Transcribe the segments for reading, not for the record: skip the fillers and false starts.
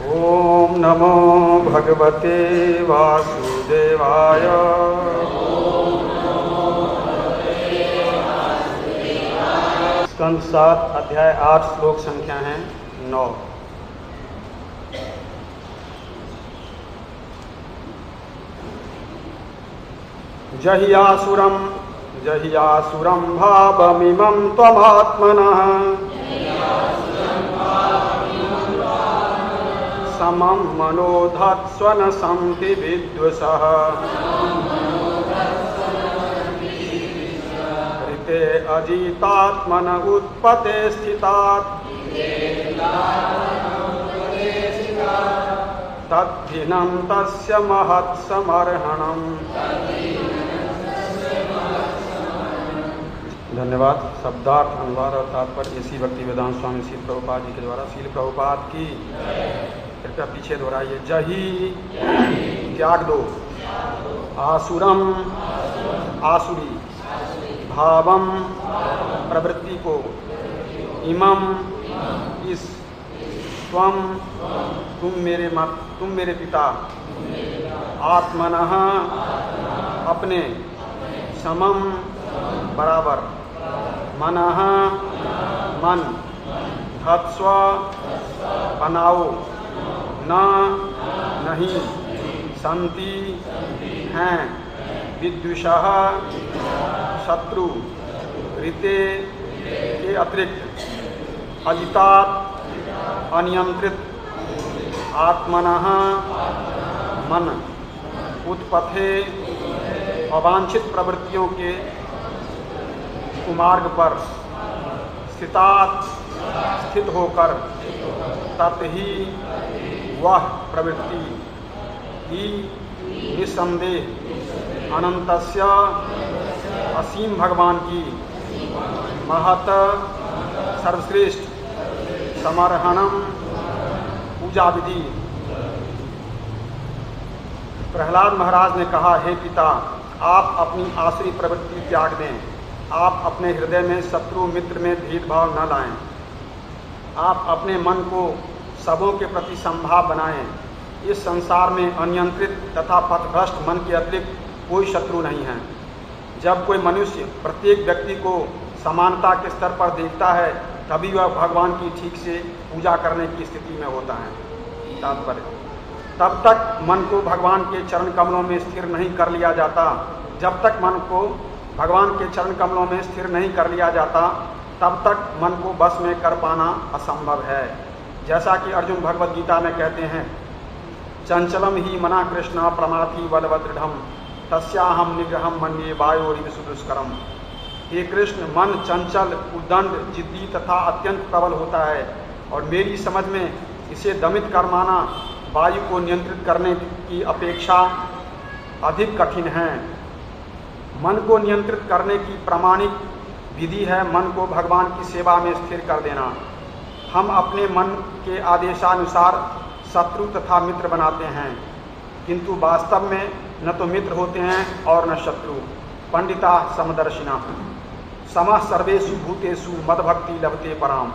ओम नमो भगवते वासुदेवाय। स्कंद 7 अध्याय 8 श्लोक संख्या है 9। जहियासुरं भावमिमं त्वमात्मनः समं मनोधत्स्व न संति विद्वसः ऋते अजितात्मन उत्पते स्थितात् तद्धिनं तस्य महत्समर्हणम्। धन्यवाद। शब्दार्थ, अनुवाद और तात्पर्य इसी भक्ति वेदांत स्वामी श्री प्रभुपाद जी के द्वारा। श्रील प्रभुपाद की कृपया पीछे दोहराइए। जही त्याग दो, आसुरम आसुरी, भावम प्रवृत्ति को, इमम इस, त्वम तुम मेरे पिता, आत्मनः अपने, समम बराबर, मनः मन, धत्स्व बनाओ, न नहीं, संति हैं, विद्विषः शत्रु, ऋते के अतिरिक्त, अजितात् अनियंत्रित, आत्मनः मन, उत्पथे अवांछित प्रवृत्तियों के कुमार्ग पर, स्थित होकर, तत ही वह प्रवृत्ति ही निस्संदेह अनंतस्य असीम भगवान की महत सर्वश्रेष्ठ समर्हणम पूजा विधि। प्रहलाद महाराज ने कहा, हे पिता, आप अपनी आसुरी प्रवृत्ति त्याग दें। आप अपने हृदय में शत्रु मित्र में भेदभाव न लाएं। आप अपने मन को सबों के प्रति समभाव बनाएं। इस संसार में अनियंत्रित तथा पथभ्रष्ट मन के अतिरिक्त कोई शत्रु नहीं है। जब कोई मनुष्य प्रत्येक व्यक्ति को समानता के स्तर पर देखता है, तभी वह भगवान की ठीक से पूजा करने की स्थिति में होता है। तात्पर्य, तब तक मन को भगवान के चरण कमलों में स्थिर नहीं कर लिया जाता। जब तक मन को भगवान के चरण कमलों में स्थिर नहीं कर लिया जाता, तब तक मन को बस में कर पाना असंभव है। जैसा कि अर्जुन भगवद गीता में कहते हैं, चंचलम ही मना कृष्ण प्रमाथि बलवत् दृढ़म् तस्याहम निग्रहम मन्ये वायोरिव सुदुष्करम। हे कृष्ण, मन चंचल, उद्दंड, जिद्दी तथा अत्यंत प्रबल होता है और मेरी समझ में इसे दमित कर माना वायु को नियंत्रित करने की अपेक्षा अधिक कठिन है। मन को नियंत्रित करने की प्रामाणिक विधि है मन को भगवान की सेवा में स्थिर कर देना। हम अपने मन के आदेशानुसार शत्रु तथा मित्र बनाते हैं, किंतु वास्तव में न तो मित्र होते हैं और न शत्रु। पंडिता समदर्शिना समः सर्वेषु भूतेषु मदभक्ति लभते पराम।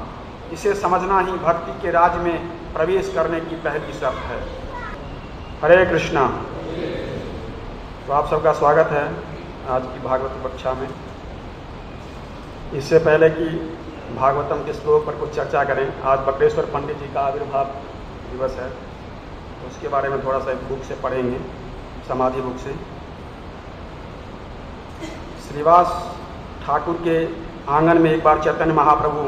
इसे समझना ही भक्ति के राज्य में प्रवेश करने की पहली शर्त है। हरे कृष्णा। तो आप सबका स्वागत है आज की भागवत कक्षा में। इससे पहले कि भागवतम के श्लोक पर कुछ चर्चा करें, आज बकरेश्वर पंडित जी का आविर्भाव दिवस है, तो उसके बारे में थोड़ा सा एक बुक से पढ़ेंगे, समाधि बुक से। श्रीवास ठाकुर के आंगन में एक बार चैतन्य महाप्रभु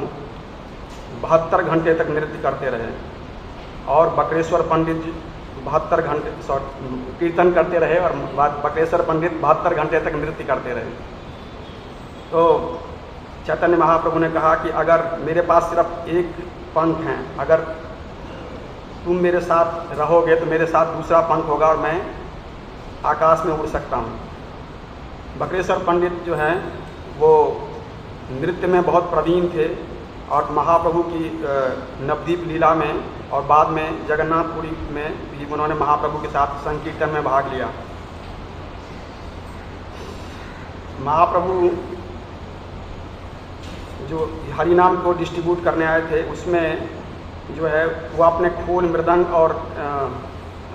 72 घंटे तक नृत्य करते रहे और बकरेश्वर पंडित जी 72 घंटे कीर्तन करते रहे और बकरेश्वर पंडित 72 घंटे तक नृत्य करते रहे। तो चैतन्य महाप्रभु ने कहा कि अगर मेरे पास सिर्फ एक पंख है, अगर तुम मेरे साथ रहोगे तो मेरे साथ दूसरा पंख होगा और मैं आकाश में उड़ सकता हूँ। बकरेश्वर पंडित जो हैं वो नृत्य में बहुत प्रवीण थे और महाप्रभु की नवदीप लीला में और बाद में जगन्नाथपुरी में भी उन्होंने महाप्रभु के साथ संकीर्तन में भाग लिया। महाप्रभु जो हरिनाम को डिस्ट्रीब्यूट करने आए थे, उसमें जो है वो अपने खोल मृदंग और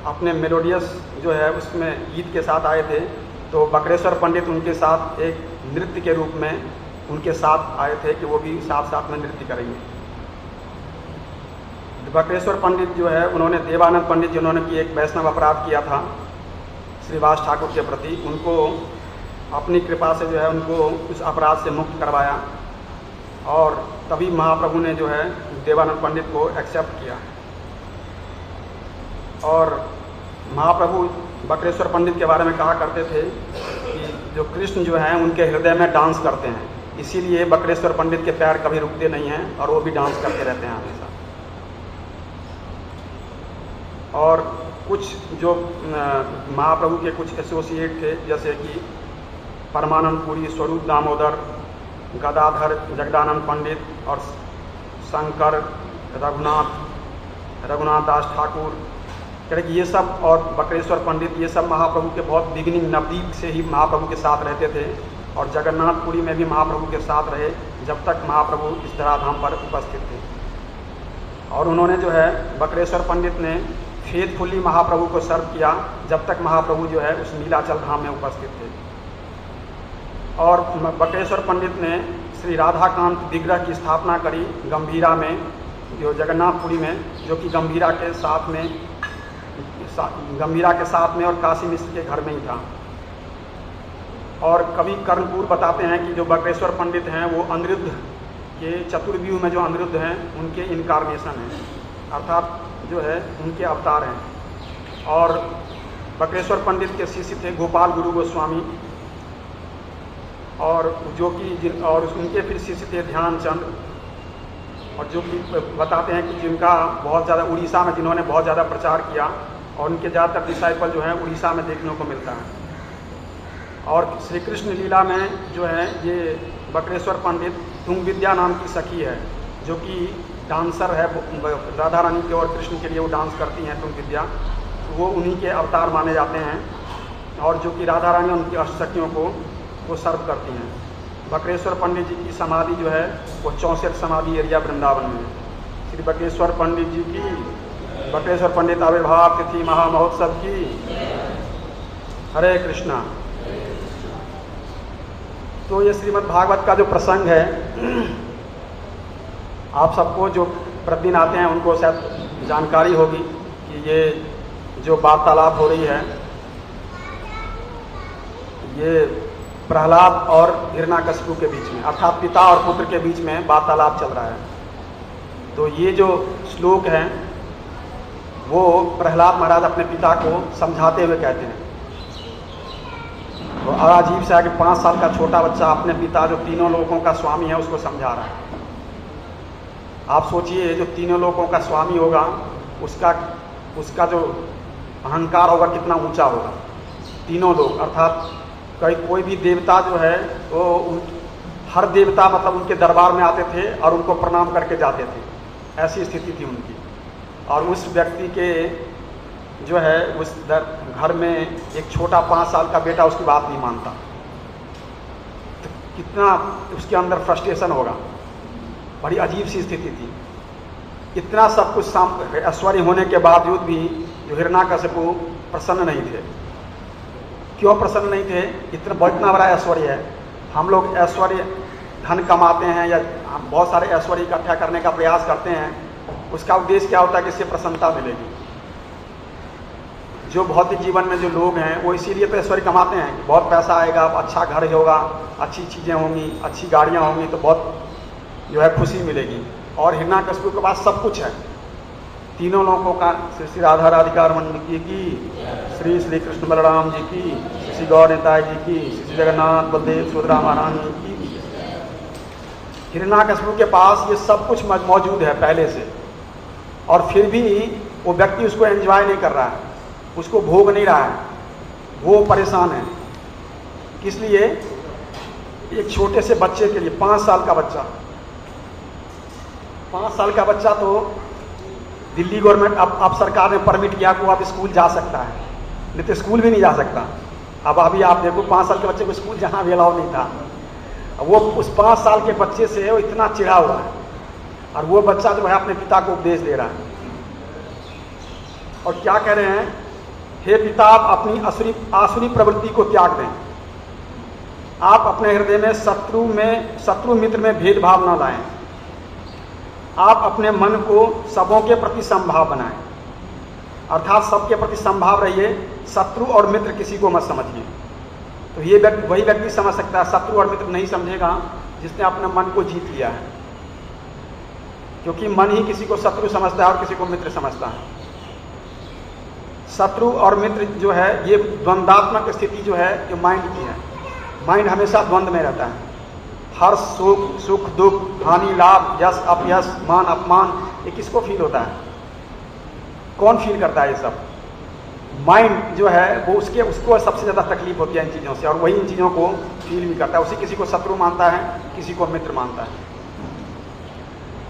अपने मेलोडियस जो है उसमें गीत के साथ आए थे। तो बकरेश्वर पंडित उनके साथ एक नृत्य के रूप में उनके साथ आए थे कि वो भी साथ साथ में नृत्य करेंगे। बकरेश्वर पंडित जो है उन्होंने देवानंद पंडित जिन्होंने कि एक वैष्णव अपराध किया था श्रीवास ठाकुर के प्रति, उनको अपनी कृपा से जो है उनको उस अपराध से मुक्त करवाया और तभी महाप्रभु ने जो है देवानंद पंडित को एक्सेप्ट किया। और महाप्रभु बकरेश्वर पंडित के बारे में कहा करते थे कि जो कृष्ण जो हैं उनके हृदय में डांस करते हैं, इसीलिए बकरेश्वर पंडित के पैर कभी रुकते नहीं हैं और वो भी डांस करते रहते हैं हमेशा। और कुछ जो महाप्रभु के कुछ एसोसिएट थे जैसे कि परमानंद पुरी, स्वरूप दामोदर, गदाधर जगदानंद पंडित और शंकर, रघुनाथ दास ठाकुर, कि ये सब और बकरेश्वर पंडित, ये सब महाप्रभु के बहुत बिगिनिंग नवदीप से ही महाप्रभु के साथ रहते थे और जगन्नाथपुरी में भी महाप्रभु के साथ रहे जब तक महाप्रभु इस धराधाम पर उपस्थित थे। और उन्होंने जो है बकरेश्वर पंडित ने फेथफुली महाप्रभु को सर्व किया जब तक महाप्रभु जो है उस नीलाचल धाम में उपस्थित थे। और बकरेश्वर पंडित ने श्री राधाकांत विग्रह की स्थापना करी गंभीरा में, जो जगन्नाथपुरी में, जो कि गंभीरा के साथ में और काशी मिश्र के घर में ही था। और कवि कर्णपुर बताते हैं कि जो बकरेश्वर पंडित हैं वो अनिरुद्ध के चतुर्व्यूह में जो अनिरुद्ध हैं उनके इनकारनेशन हैं, अर्थात जो है उनके अवतार हैं। और बकरेश्वर पंडित के शिष्य थे गोपाल गुरु गोस्वामी, और जो कि और उनके फिर शिष्य थे ध्यानचंद, और जो कि बताते हैं कि जिनका बहुत ज़्यादा उड़ीसा में जिन्होंने बहुत ज़्यादा प्रचार किया और उनके ज़्यादातर डिसाइपल जो हैं उड़ीसा में देखने को मिलता है। और श्री कृष्ण लीला में जो है ये बकरेश्वर पंडित तुंग विद्या नाम की सखी है जो कि डांसर है, राधा रानी के और कृष्ण के लिए वो डांस करती हैं तुंग विद्या, वो उन्हीं के अवतार माने जाते हैं। और जो कि राधा रानी उनकी अष्टसखियों को वो सर्व करती हैं। बकरेश्वर पंडित जी की समाधि जो है वो 64 समाधि एरिया वृंदावन में। श्री बकरेश्वर पंडित जी की, बकरेश्वर पंडित आविर्भाव तिथि महामहोत्सव की। हरे कृष्णा। तो ये श्रीमद् भागवत का जो प्रसंग है, आप सबको जो प्रतिदिन आते हैं उनको शायद जानकारी होगी कि ये जो वार्तालाप हो रही है ये प्रहलाद और हिरण्याकशिपु के बीच में, अर्थात पिता और पुत्र के बीच में वार्तालाप चल रहा है। तो ये जो श्लोक हैं वो प्रहलाद महाराज अपने पिता को समझाते हुए कहते हैं। तो अजीब सा है कि 5 साल का छोटा बच्चा अपने पिता जो तीनों लोकों का स्वामी है उसको समझा रहा है। आप सोचिए जो तीनों लोकों का स्वामी होगा उसका जो अहंकार होगा कितना ऊंचा होगा। तीनों लोग अर्थात कोई भी देवता जो है वो हर देवता मतलब उनके दरबार में आते थे और उनको प्रणाम करके जाते थे, ऐसी स्थिति थी उनकी। और उस व्यक्ति के जो है उस घर में एक छोटा 5 साल का बेटा उसकी बात नहीं मानता, तो कितना उसके अंदर फ्रस्ट्रेशन होगा। बड़ी अजीब सी स्थिति थी। इतना सब कुछ ऐश्वर्य होने के बावजूद भी जो हिरण्याकशिपु प्रसन्न नहीं थे। क्यों प्रसन्न नहीं थे? इतना बड़ा ऐश्वर्य है। हम लोग ऐश्वर्य धन कमाते हैं या हम बहुत सारे ऐश्वर्य इकट्ठा करने का प्रयास करते हैं, उसका उद्देश्य क्या होता है कि इससे प्रसन्नता मिलेगी। जो भौतिक जीवन में जो लोग हैं वो इसीलिए तो ऐश्वर्य कमाते हैं कि बहुत पैसा आएगा, अच्छा घर होगा, अच्छी चीज़ें होंगी, अच्छी गाड़ियाँ होंगी तो बहुत जो है खुशी मिलेगी। और हिरण्याकशिपु के पास सब कुछ है, तीनों लोगों का। श्री राधा राधिका रमन जी की, श्री कृष्ण बलराम जी की, श्री गौर निताय जी की, श्री जगन्नाथ बलदेव सुभद्रा महारानी की। हिरण्याकशिपु के पास ये सब कुछ मौजूद है पहले से, और फिर भी वो व्यक्ति उसको एंजॉय नहीं कर रहा है, उसको भोग नहीं रहा है, वो परेशान है। किस लिए? एक छोटे से बच्चे के लिए, 5 साल का बच्चा, 5 साल का बच्चा तो दिल्ली गवर्नमेंट अब सरकार ने परमिट किया कि वो अब स्कूल जा सकता है, नहीं तो स्कूल भी नहीं जा सकता। अब अभी आप देखो 5 साल के बच्चे को स्कूल जाना भी अलाउ नहीं था। वो उस 5 साल के बच्चे से वो इतना चिढ़ा हुआ है और वो बच्चा जो है अपने पिता को उपदेश दे रहा है और क्या कह रहे हैं, हे पिता आप अपनी आसुरी प्रवृत्ति को त्याग दें, आप अपने हृदय में शत्रु मित्र में भेदभाव न लाएं, आप अपने मन को सबों के प्रति समभाव बनाएं, अर्थात सबके प्रति समभाव रहिए, शत्रु और मित्र किसी को मत समझिए। तो ये वही व्यक्ति समझ सकता है, शत्रु और मित्र नहीं समझेगा जिसने अपने मन को जीत लिया है, क्योंकि मन ही किसी को शत्रु समझता है और किसी को मित्र समझता है। शत्रु और मित्र जो है ये द्वंद्वात्मक स्थिति जो है ये माइंड की है। माइंड हमेशा द्वंद्व में रहता है, हर्ष सुख दुख, हानि लाभ, यश अपयश, मान अपमान, ये किसको फील होता है? कौन फील करता है ये सब? माइंड जो है वो उसको सबसे ज़्यादा तकलीफ होती है इन चीज़ों से, और वही इन चीज़ों को फील भी करता है। उसी किसी को शत्रु मानता है, किसी को मित्र मानता है।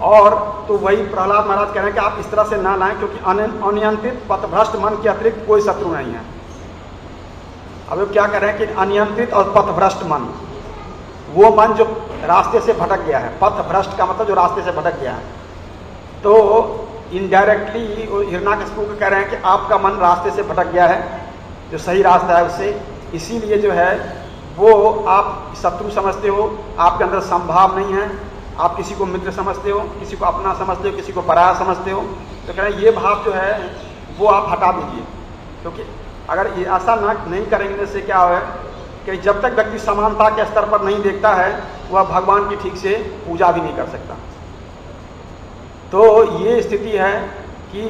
और तो वही प्रहलाद महाराज कह रहे हैं कि आप इस तरह से ना लाएं, क्योंकि अनियंत्रित पथभ्रष्ट मन के अतिरिक्त कोई शत्रु नहीं है। अब वो क्या कह रहे हैं कि अनियंत्रित और पथभ्रष्ट मन, वो मन जो रास्ते से भटक गया है, पथभ्रष्ट का मतलब जो रास्ते से भटक गया है, तो इनडायरेक्टली हिरण्यकशिपु को कह रहे हैं कि आपका मन रास्ते से भटक गया है, जो सही रास्ता है उससे, इसीलिए जो है वो आप शत्रु समझते हो, आपके अंदर संभाव नहीं है, आप किसी को मित्र समझते हो, किसी को अपना समझते हो, किसी को पराया समझते हो। तो कह रहे हैं ये भाव जो है वो आप हटा दीजिए, क्योंकि अगर ये ऐसा नहीं करेंगे से क्या है कि जब तक व्यक्ति समानता के स्तर पर नहीं देखता है वह भगवान की ठीक से पूजा भी नहीं कर सकता। तो ये स्थिति है कि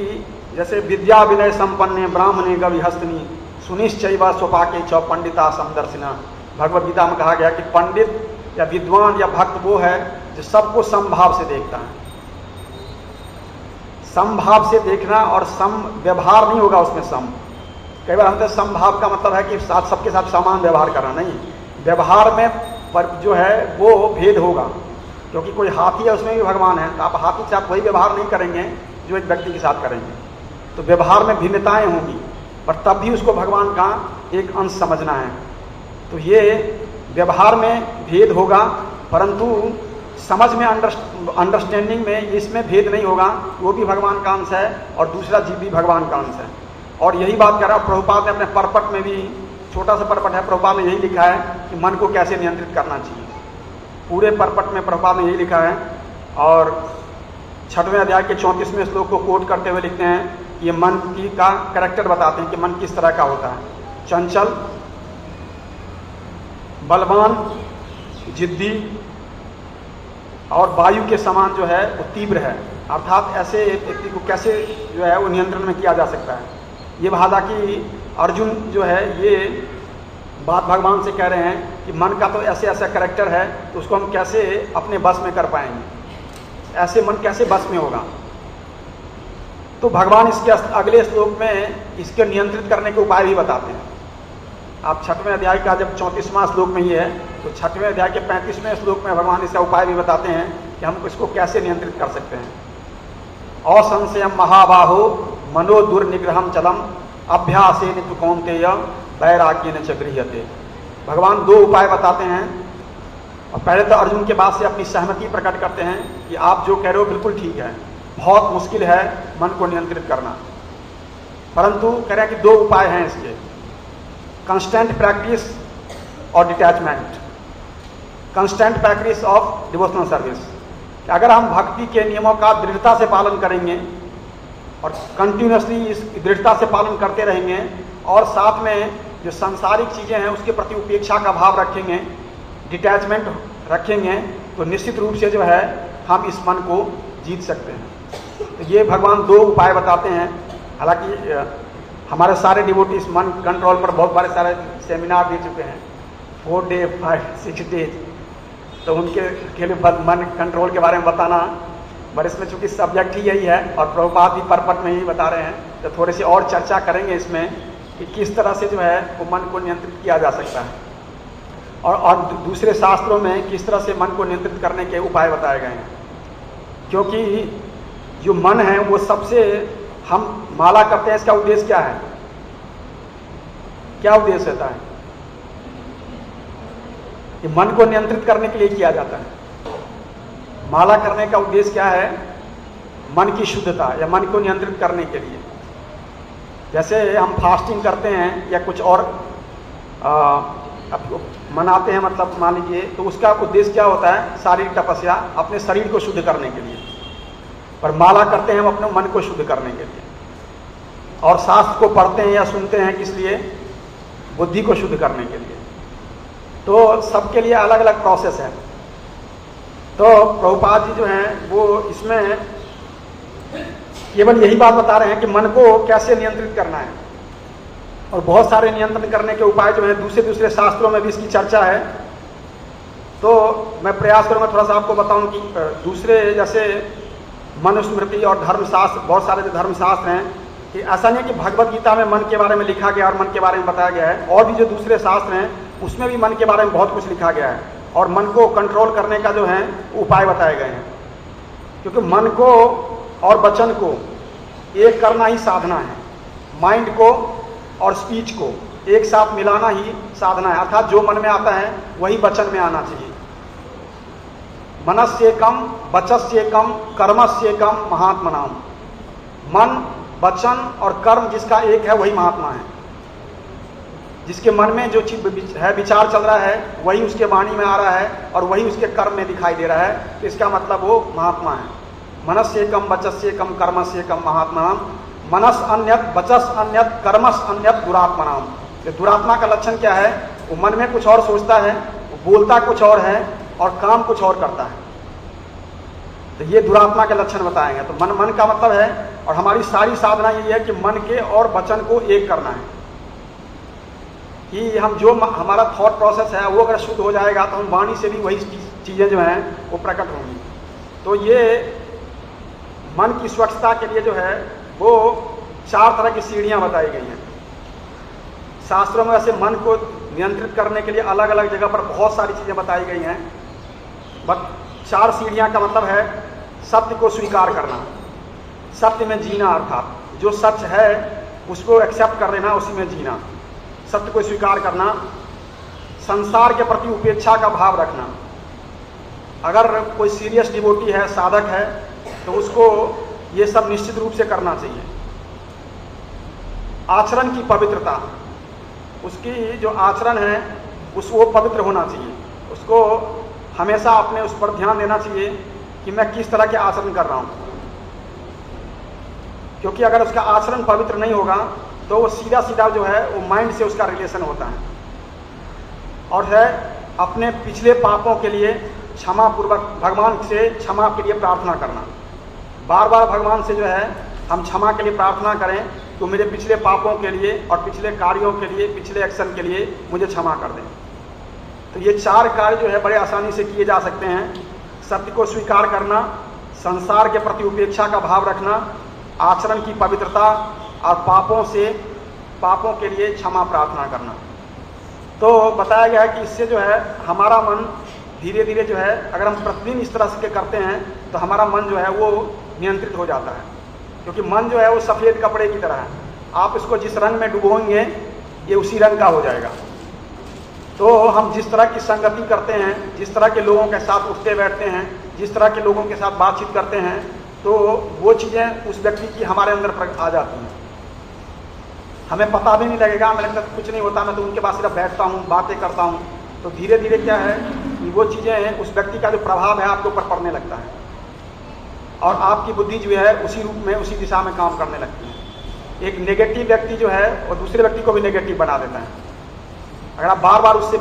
जैसे विद्या विनय संपन्ने ब्राह्मणे गविहस्तनी सुनिश्चैव स्वपाके च पंडिता समदर्शिना, भगवद गीता में कहा गया कि पंडित या विद्वान या भक्त वो है जो सबको समभाव से देखता है। समभाव से देखना और सम व्यवहार नहीं होगा उसमें सम। कई बार हम तो समभाव का मतलब है कि सबके साथ समान व्यवहार करना, नहीं, व्यवहार में पर जो है वो भेद होगा, क्योंकि कोई हाथी है उसमें भी भगवान है, तो आप हाथी के साथ वही व्यवहार नहीं करेंगे जो एक व्यक्ति के साथ करेंगे। तो व्यवहार में भिन्नताएं होंगी, पर तब भी उसको भगवान का एक अंश समझना है। तो ये व्यवहार में भेद होगा, परंतु समझ में अंडरस्टैंडिंग में इसमें भेद नहीं होगा, वो भी भगवान का अंश है और दूसरा जीव भी भगवान का अंश है। और यही बात कह रहा है प्रभुपाद ने अपने परपट में भी, छोटा सा परपट है, प्रभुपाद ने यही लिखा है कि मन को कैसे नियंत्रित करना चाहिए। पूरे परपट में प्रभुपाद ने यही लिखा है, और 6वें अध्याय के 34वें श्लोक को कोट करते हुए लिखते हैं, ये मन की का कैरेक्टर बताते हैं कि मन किस तरह का होता है। चंचल, बलवान, जिद्दी और वायु के समान जो है वो तीव्र है। अर्थात ऐसे व्यक्ति को कैसे जो है वो नियंत्रण में किया जा सकता है। ये हालांकि अर्जुन जो है ये बात भगवान से कह रहे हैं कि मन का तो ऐसे ऐसा कैरेक्टर है, तो उसको हम कैसे अपने बस में कर पाएंगे, ऐसे मन कैसे बस में होगा। तो भगवान इसके अगले श्लोक में इसके नियंत्रित करने के उपाय भी बताते हैं। आप 6वें अध्याय का जब 34वां श्लोक में ये है, तो 6वें अध्याय के 35वें श्लोक में भगवान इसका उपाय भी बताते हैं कि हम इसको कैसे नियंत्रित कर सकते हैं। असंशयम महाबाहो मनो दुर्निग्रहम चलम अभ्यासेन तु कौन्तेय वैराग्येन च गृह्यते। भगवान दो उपाय बताते हैं, और पहले तो अर्जुन के बाद से अपनी सहमति प्रकट करते हैं कि आप जो कह रहे हो बिल्कुल ठीक है, बहुत मुश्किल है मन को नियंत्रित करना, परंतु कह रहे हैं कि दो उपाय हैं इसके, कंस्टेंट प्रैक्टिस और detachment, constant practice of devotional service. अगर हम भक्ति के नियमों का दृढ़ता से पालन करेंगे और कंटिन्यूसली इस दृढ़ता से पालन करते रहेंगे, और साथ में जो सांसारिक चीज़ें हैं उसके प्रति उपेक्षा का भाव रखेंगे, डिटैचमेंट रखेंगे, तो निश्चित रूप से जो है हम इस मन को जीत सकते हैं। तो ये भगवान दो उपाय बताते हैं। हालांकि हमारे सारे डिवोटीज मन कंट्रोल पर बहुत सारे सेमिनार दे चुके हैं, 4 डे 5-6 डेज, तो उनके लिए मन कंट्रोल के बारे में बताना, पर इसमें चूंकि सब्जेक्ट ही यही है और प्रभुपाद भी परपट में यही बता रहे हैं, तो थोड़ी सी और चर्चा करेंगे इसमें कि किस तरह से जो है वो मन को नियंत्रित किया जा सकता है, और दूसरे शास्त्रों में किस तरह से मन को नियंत्रित करने के उपाय बताए गए हैं। क्योंकि जो मन है वो सबसे, हम माला करते हैं, इसका उद्देश्य क्या है, क्या उद्देश्य होता है? ये मन को नियंत्रित करने के लिए किया जाता है। माला करने का उद्देश्य क्या है? मन की शुद्धता या मन को नियंत्रित करने के लिए। जैसे हम फास्टिंग करते हैं या कुछ और मनाते हैं, मतलब मान लीजिए, तो उसका उद्देश्य क्या होता है? शारीरिक तपस्या, अपने शरीर को शुद्ध करने के लिए। पर माला करते हैं हम अपने मन को शुद्ध करने के लिए। और शास्त्र को पढ़ते हैं या सुनते हैं किस लिए? बुद्धि को शुद्ध करने के लिए। तो सबके लिए अलग अलग प्रोसेस है। तो प्रभुपाद जी जो हैं वो इसमें केवल यही बात बता रहे हैं कि मन को कैसे नियंत्रित करना है, और बहुत सारे नियंत्रण करने के उपाय जो हैं दूसरे दूसरे शास्त्रों में भी इसकी चर्चा है। तो मैं प्रयास करूंगा थोड़ा सा आपको बताऊं कि दूसरे जैसे मनुस्मृति और धर्मशास्त्र, बहुत सारे जो धर्मशास्त्र हैं, कि ऐसा नहीं है कि भगवत गीता में मन के बारे में लिखा गया और मन के बारे में बताया गया है, और भी जो दूसरे शास्त्र हैं उसमें भी मन के बारे में बहुत कुछ लिखा गया है, और मन को कंट्रोल करने का जो है उपाय बताए गए हैं। क्योंकि मन को और वचन को एक करना ही साधना है, माइंड को और स्पीच को एक साथ मिलाना ही साधना है। अर्थात जो मन में आता है वही वचन में आना चाहिए। मनस्य कम वचस्य कम कर्मस्य कम महात्मनाम। मन, वचन और कर्म जिसका एक है वही महात्मा है। जिसके मन में जो चीज है, विचार चल रहा है, वही उसके वाणी में आ रहा है और वही उसके कर्म में दिखाई दे रहा है, तो इसका मतलब वो महात्मा है। मनस्य कम वचस्य कम कर्मस्य कम महात्मनाम। मनस अन्यत वचस अन्यत कर्मस अन्यत दुरात्मनाम। तो दुरात्मा का लक्षण क्या है? वो मन में कुछ और सोचता है, वो बोलता कुछ और है और काम कुछ और करता है। तो ये दुरात्मा के लक्षण बताएंगे। तो मन का मतलब है, और हमारी सारी साधना यही है कि मन के और वचन को एक करना है। कि हम जो हमारा थॉट प्रोसेस है वो अगर शुद्ध हो जाएगा तो हम वाणी से भी वही चीजें जो हैं वो प्रकट होंगी। तो ये मन की स्वच्छता के लिए जो है वो 4 तरह की सीढ़ियां बताई गई हैं शास्त्रों में। वैसे मन को नियंत्रित करने के लिए अलग अलग जगह पर बहुत सारी चीजें बताई गई हैं। बट 4 सीढ़ियां का मतलब है सत्य को स्वीकार करना, सत्य में जीना, अर्थात जो सच है उसको एक्सेप्ट कर लेना, उसी में जीना, सत्य को स्वीकार करना, संसार के प्रति उपेक्षा का भाव रखना। अगर कोई सीरियस डिवोटी है, साधक है, तो उसको ये सब निश्चित रूप से करना चाहिए। आचरण की पवित्रता, उसकी जो आचरण है वो पवित्र होना चाहिए। उसको हमेशा अपने उस पर ध्यान देना चाहिए कि मैं किस तरह के आचरण कर रहा हूं। क्योंकि अगर उसका आचरण पवित्र नहीं होगा तो वो सीधा सीधा जो है वो माइंड से उसका रिलेशन होता है। और है अपने पिछले पापों के लिए क्षमा पूर्वक भगवान से क्षमा के लिए प्रार्थना करना। बार बार भगवान से जो है हम क्षमा के लिए प्रार्थना करें तो मेरे पिछले पापों के लिए और पिछले कार्यों के लिए, पिछले एक्शन के लिए मुझे क्षमा कर दें। तो ये 4 कार्य जो है बड़े आसानी से किए जा सकते हैं। सत्य को स्वीकार करना, संसार के प्रति उपेक्षा का भाव रखना, आचरण की पवित्रता और पापों के लिए क्षमा प्रार्थना करना। तो बताया गया है कि इससे जो है हमारा मन धीरे धीरे जो है, अगर हम प्रतिदिन इस तरह से करते हैं तो हमारा मन जो है वो नियंत्रित हो जाता है। क्योंकि मन जो है वो सफ़ेद कपड़े की तरह है, आप इसको जिस रंग में डुबोएंगे ये उसी रंग का हो जाएगा। तो हम जिस तरह की संगति करते हैं, जिस तरह के लोगों के साथ उठते बैठते हैं, जिस तरह के लोगों के साथ बातचीत करते हैं, तो वो चीज़ें उस व्यक्ति की हमारे अंदर आ जाती हैं। हमें पता भी नहीं लगेगा, हमें लगता है कुछ नहीं होता, मैं तो उनके पास सिर्फ बैठता हूँ, बातें करता हूँ। तो धीरे धीरे क्या है कि वो चीज़ें, उस व्यक्ति का जो प्रभाव है आपके ऊपर पड़ने लगता है और आपकी बुद्धि जो है उसी रूप में, उसी दिशा में काम करने लगती है। एक नेगेटिव व्यक्ति जो है वो दूसरे व्यक्ति को भी नेगेटिव बना देता है। अगर आप बार बार उससे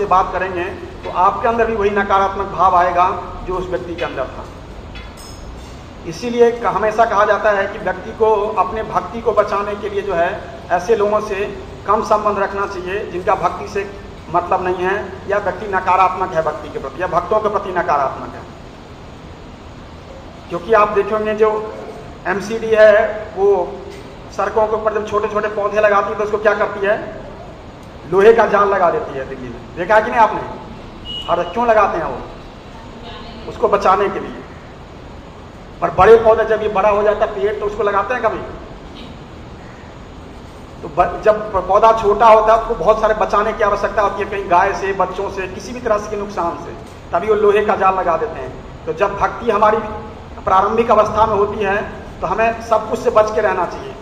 बात करेंगे तो आपके अंदर भी वही नकारात्मक भाव आएगा जो उस व्यक्ति के अंदर था। इसीलिए हमेशा कहा जाता है कि व्यक्ति को अपने भक्ति को बचाने के लिए जो है ऐसे लोगों से कम संबंध रखना चाहिए जिनका भक्ति से मतलब नहीं है, या व्यक्ति नकारात्मक है भक्ति के प्रति, या भक्तों के प्रति नकारात्मक है। क्योंकि आप देखेंगे जो MCD है वो सड़कों के ऊपर जब छोटे छोटे पौधे लगाती है तो उसको क्या करती है, लोहे का जाल लगा देती है। दिल्ली में देखा है कि नहीं आपने? हर क्यों लगाते हैं वो? उसको बचाने के लिए। पर बड़े पौधे जब ये बड़ा हो जाता है पेड़ तो उसको लगाते हैं कभी? तो जब पौधा छोटा होता है उसको बहुत सारे बचाने की आवश्यकता होती है, कहीं गाय से, बच्चों से, किसी भी तरह के नुकसान से, तभी वो लोहे का जाल लगा देते हैं। तो जब भक्ति हमारी प्रारंभिक अवस्था में होती है तो हमें सब कुछ से बच के रहना चाहिए।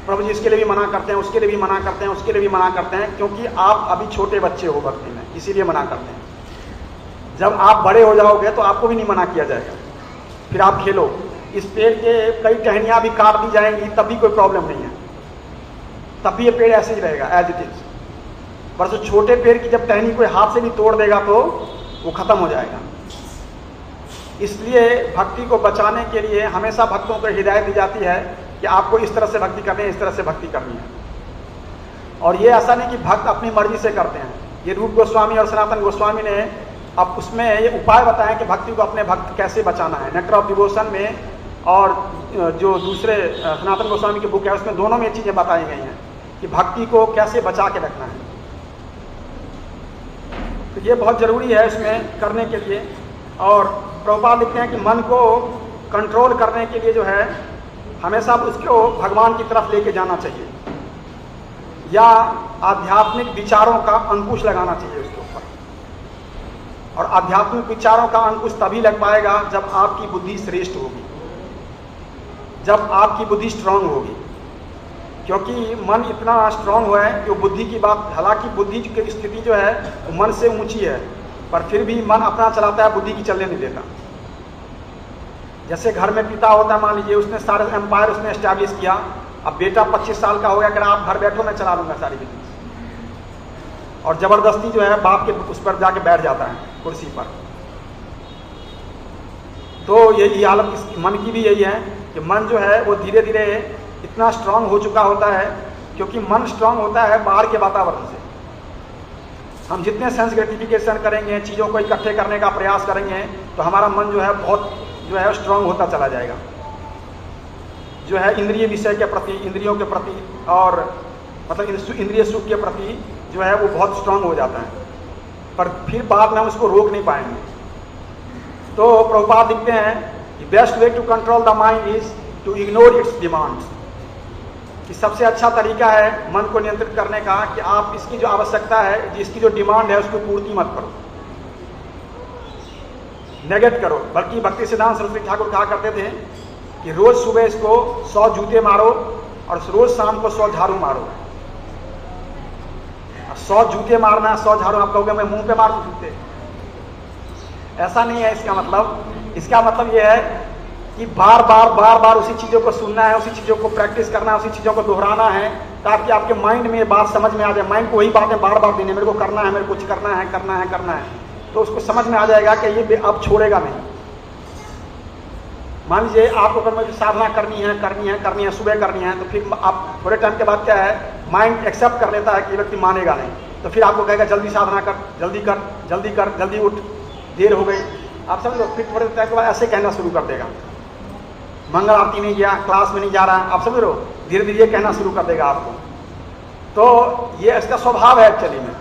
प्रभु जी इसके लिए भी मना करते हैं, उसके लिए भी मना करते हैं, उसके लिए भी मना करते हैं, क्योंकि आप अभी छोटे बच्चे हो भक्ति में, इसीलिए मना करते हैं। जब आप बड़े हो जाओगे तो आपको भी नहीं मना किया जाएगा, फिर आप खेलो। इस पेड़ के कई टहनियां भी काट दी जाएंगी तब भी कोई प्रॉब्लम नहीं है, तब भी ये पेड़ ऐसे ही रहेगा एज इट इज। पर जो छोटे पेड़ की जब टहनी कोई हाथ से भी तोड़ देगा तो वो खत्म हो जाएगा। इसलिए भक्ति को बचाने के लिए हमेशा भक्तों को हिदायत दी जाती है कि आपको इस तरह से भक्ति करनी है, इस तरह से भक्ति करनी है। और ये ऐसा नहीं कि भक्त अपनी मर्जी से करते हैं। ये रूप गोस्वामी और सनातन गोस्वामी ने अब उसमें ये उपाय बताया कि भक्ति को अपने भक्त कैसे बचाना है। नेक्टर ऑफ डिवोशन में और जो दूसरे सनातन गोस्वामी की बुक है उसमें दोनों में ये चीजें बताई गई हैं कि भक्ति को कैसे बचा के रखना है। तो ये बहुत जरूरी है इसमें करने के लिए। और प्रभुपाद लिखते हैं कि मन को कंट्रोल करने के लिए जो है हमेशा उसको भगवान की तरफ लेके जाना चाहिए, या आध्यात्मिक विचारों का अंकुश लगाना चाहिए उसके ऊपर। और आध्यात्मिक विचारों का अंकुश तभी लग पाएगा जब आपकी बुद्धि श्रेष्ठ होगी, जब आपकी बुद्धि स्ट्रांग होगी। क्योंकि मन इतना स्ट्रांग हुआ है कि वो बुद्धि की बात, हालांकि बुद्धि की स्थिति जो है वो मन से ऊंची है, पर फिर भी मन अपना चलाता है, बुद्धि की चलने नहीं देता। जैसे घर में पिता होता है, मान लीजिए उसने सारे एम्पायर उसने एस्टैब्लिश किया, अब बेटा 25 साल का हो गया, अगर आप घर बैठो मैं चला लूंगा सारी बिजनेस, और जबरदस्ती जो है बाप के उस पर जाके बैठ जाता है कुर्सी पर। तो यही हालत मन की भी यही है कि मन जो है वो धीरे धीरे इतना स्ट्रांग हो चुका होता है, क्योंकि मन स्ट्रांग होता है बाहर के वातावरण से। हम जितने सेंस ग्रेटिफिकेशन करेंगे, चीज़ों को इकट्ठे करने का प्रयास करेंगे, तो हमारा मन जो है बहुत जो है स्ट्रांग होता चला जाएगा। जो है इंद्रिय विषय के प्रति, इंद्रियों के प्रति, और मतलब इंद्रिय सुख के प्रति जो है वो बहुत स्ट्रांग हो जाता है, पर फिर बाद में हम उसको रोक नहीं पाएंगे। तो प्रभुपाद लिखते हैं कि best way to control the mind is to ignore its demands, कि सबसे अच्छा तरीका है मन को नियंत्रित करने का कि आप इसकी जो आवश्यकता है, जिसकी जो डिमांड है उसको पूर्ति मत करो, नेगेट करो। बल्कि भक्ति सिद्धांत सरस्वती ठाकुर कहा करते थे कि रोज सुबह इसको 100 जूते मारो और रोज शाम को 100 झाड़ू मारो। 100 जूते मारना, 100 झाड़ू, आप कहोगे मैं मुंह पे मार दूं जूते, ऐसा नहीं है इसका मतलब। इसका मतलब यह है कि बार बार उसी चीजों को सुनना है, उसी चीजों को प्रैक्टिस करना है, उसी चीजों को दोहराना है, ताकि आपके माइंड में ये बात समझ में आ जाए। माइंड को वही बातें बार बार देने, मेरे को करना है, मेरे को कुछ करना है, करना है, करना है, तो उसको समझ में आ जाएगा कि ये अब छोड़ेगा नहीं। मान लीजिए आपको अगर मुझे साधना करनी है, सुबह करनी है, तो फिर आप थोड़े टाइम के बाद क्या है, माइंड एक्सेप्ट कर लेता है कि व्यक्ति मानेगा नहीं, तो फिर आपको कहेगा जल्दी साधना कर, जल्दी कर, जल्दी कर, जल्दी उठ, देर हो गई, आप समझ लो। फिर थोड़े टाइम के बाद ऐसे कहना शुरू कर देगा, मंगल आरती नहीं गया, क्लास में नहीं जा रहा, आप समझ लो, धीरे धीरे कहना शुरू कर देगा आपको। तो ये इसका स्वभाव है एक्चुअली में,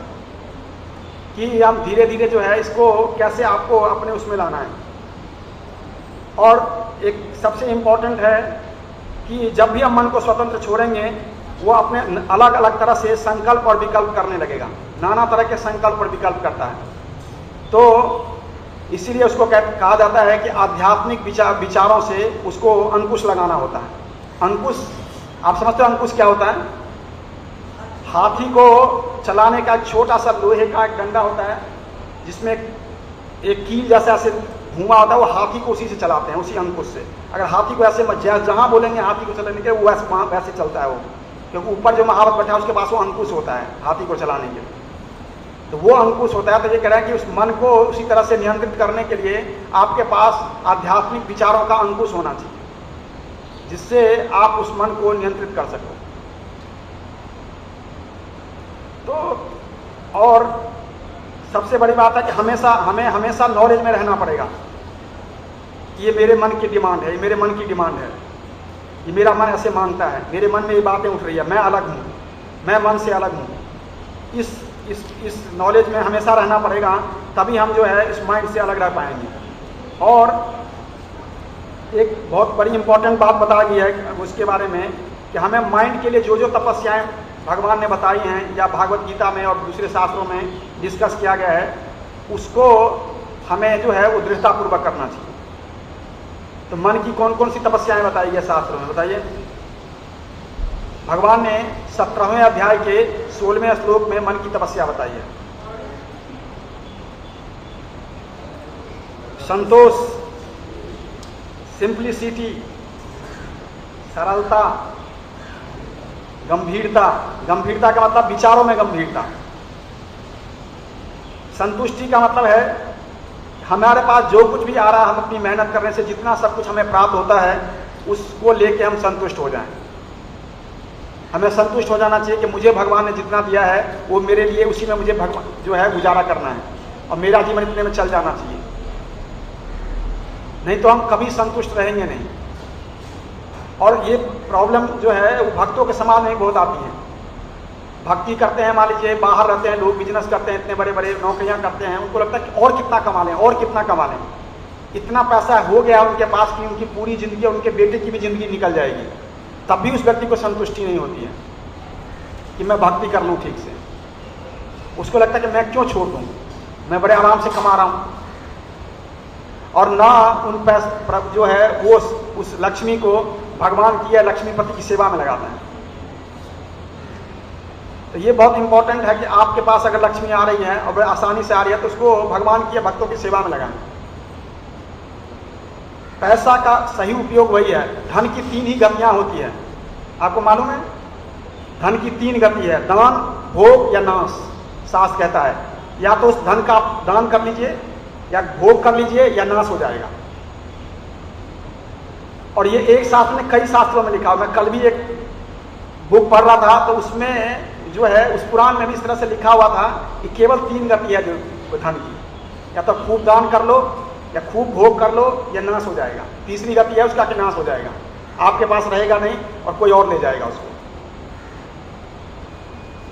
कि हम धीरे धीरे जो है इसको कैसे आपको अपने उसमें लाना है। और एक सबसे इम्पोर्टेंट है कि जब भी हम मन को स्वतंत्र छोड़ेंगे, वो अपने अलग अलग तरह से संकल्प और विकल्प करने लगेगा, नाना तरह के संकल्प और विकल्प करता है। तो इसीलिए उसको कहा जाता है कि आध्यात्मिक विचारों से उसको अंकुश लगाना होता है। अंकुश, आप समझते हो अंकुश क्या होता है? हाथी को चलाने का एक छोटा सा लोहे का एक डंडा होता है, जिसमें एक कील जैसा ऐसे घुमा होता है, वो हाथी को उसी से चलाते हैं, उसी अंकुश से। अगर हाथी को ऐसे जहां बोलेंगे हाथी को चलाने के, वो वैसे चलता है वो, क्योंकि ऊपर जो महावत बैठा है उसके पास वो अंकुश होता है हाथी को चलाने के लिए, तो वो अंकुश होता है। तो ये कह रहा है कि उस मन को उसी तरह से नियंत्रित करने के लिए आपके पास आध्यात्मिक विचारों का अंकुश होना चाहिए, जिससे आप उस मन को नियंत्रित कर सको। तो और सबसे बड़ी बात है कि हमें हमेशा नॉलेज में रहना पड़ेगा। ये मेरे मन की डिमांड है, ये मेरे मन की डिमांड है, ये मेरा मन ऐसे मांगता है, मेरे मन में ये बातें उठ रही है, मैं अलग हूँ, मैं मन से अलग हूँ। इस नॉलेज में हमेशा रहना पड़ेगा, तभी हम जो है इस माइंड से अलग रह पाएंगे। और एक बहुत बड़ी इंपॉर्टेंट बात बता गई है उसके बारे में कि हमें माइंड के लिए जो जो तपस्याएं भगवान ने बताई हैं, या भागवत गीता में और दूसरे शास्त्रों में डिस्कस किया गया है, उसको हमें जो है वो दृढ़तापूर्वक करना चाहिए। तो मन की कौन कौन सी तपस्याएं बताई है शास्त्रों में, बताइए। भगवान ने 17वें अध्याय के 16वें श्लोक में मन की तपस्या बताई है। संतोष, सिंप्लिसिटी, सरलता, गंभीरता। गंभीरता का मतलब विचारों में गंभीरता। संतुष्टि का मतलब है हमारे पास जो कुछ भी आ रहा है, हम अपनी मेहनत करने से जितना सब कुछ हमें प्राप्त होता है उसको लेके हम संतुष्ट हो जाएं। हमें संतुष्ट हो जाना चाहिए कि मुझे भगवान ने जितना दिया है वो मेरे लिए, उसी में मुझे भगवान जो है गुजारा करना है और मेरा जीवन इतने में चल जाना चाहिए। नहीं तो हम कभी संतुष्ट रहेंगे नहीं। और ये प्रॉब्लम जो है वो भक्तों के समाज में बहुत आती है। भक्ति करते हैं, मान लीजिए बाहर रहते हैं लोग, बिजनेस करते हैं, इतने बड़े बड़े नौकरियां करते हैं, उनको लगता है कि और कितना कमा लें, और कितना कमा लें। इतना पैसा हो गया उनके पास कि उनकी पूरी जिंदगी और उनके बेटे की भी जिंदगी निकल जाएगी, तब भी उस व्यक्ति को संतुष्टि नहीं होती है कि मैं भक्ति कर लूँ ठीक से। उसको लगता है कि मैं क्यों छोड़ दूँ, मैं बड़े आराम से कमा रहा हूँ। और ना उन पैसे जो है वो उस लक्ष्मी को भगवान की या लक्ष्मीपति की सेवा में लगाता है। तो ये बहुत इंपॉर्टेंट है कि आपके पास अगर लक्ष्मी आ रही है और बड़े आसानी से आ रही है तो उसको भगवान की या भक्तों की सेवा में लगाएं। पैसा का सही उपयोग वही है। धन की 3 ही गतियां होती है, आपको मालूम है? धन की 3 गति है, दान, भोग या नाश। शास्त्र कहता है या तो उस धन का दान कर लीजिए या भोग कर लीजिए या नाश हो जाएगा। और ये एक शास्त्र में, कई शास्त्रों में लिखा हुआ। मैं कल भी एक बुक पढ़ रहा था तो उसमें जो है उस पुराण में भी इस तरह से लिखा हुआ था कि केवल 3 गति है जो धन की, या तो खूब दान कर लो या खूब भोग कर लो या नाश हो जाएगा। तीसरी गति है उसका कि नाश हो जाएगा, आपके पास रहेगा नहीं और कोई और ले जाएगा उसको।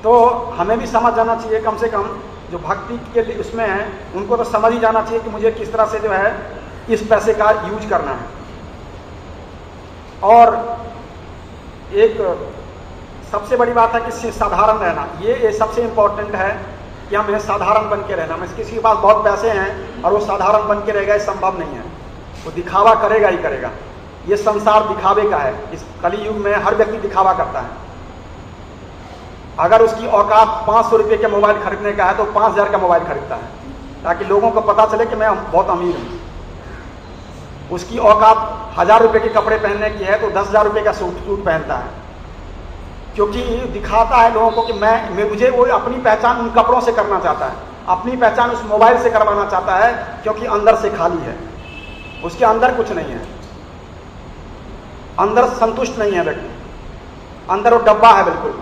तो हमें भी समझ जाना चाहिए, कम से कम जो भक्ति के लिए उसमें है उनको तो समझ ही जाना चाहिए कि मुझे किस तरह से जो है इस पैसे का यूज करना है। और एक सबसे बड़ी बात है कि साधारण रहना, ये सबसे इंपॉर्टेंट है कि हमें साधारण बन के रहना। किसी के पास बहुत पैसे हैं और वो साधारण बन के रहेगा, ये संभव नहीं है। वो दिखावा करेगा ही करेगा। ये संसार दिखावे का है। इस कली युग में हर व्यक्ति दिखावा करता है। अगर उसकी औकात 500 रुपये के मोबाइल खरीदने का है तो 5000 का मोबाइल खरीदता है ताकि लोगों को पता चले कि मैं बहुत अमीर हूँ। उसकी औकात 1000 रुपये के कपड़े पहनने की है तो 10,000 रुपये का सूट पहनता है, क्योंकि दिखाता है लोगों को कि मुझे वो अपनी पहचान उन कपड़ों से करना चाहता है, अपनी पहचान उस मोबाइल से करवाना चाहता है, क्योंकि अंदर से खाली है, उसके अंदर कुछ नहीं है, अंदर संतुष्ट नहीं है व्यक्ति, अंदर वो डब्बा है बिल्कुल।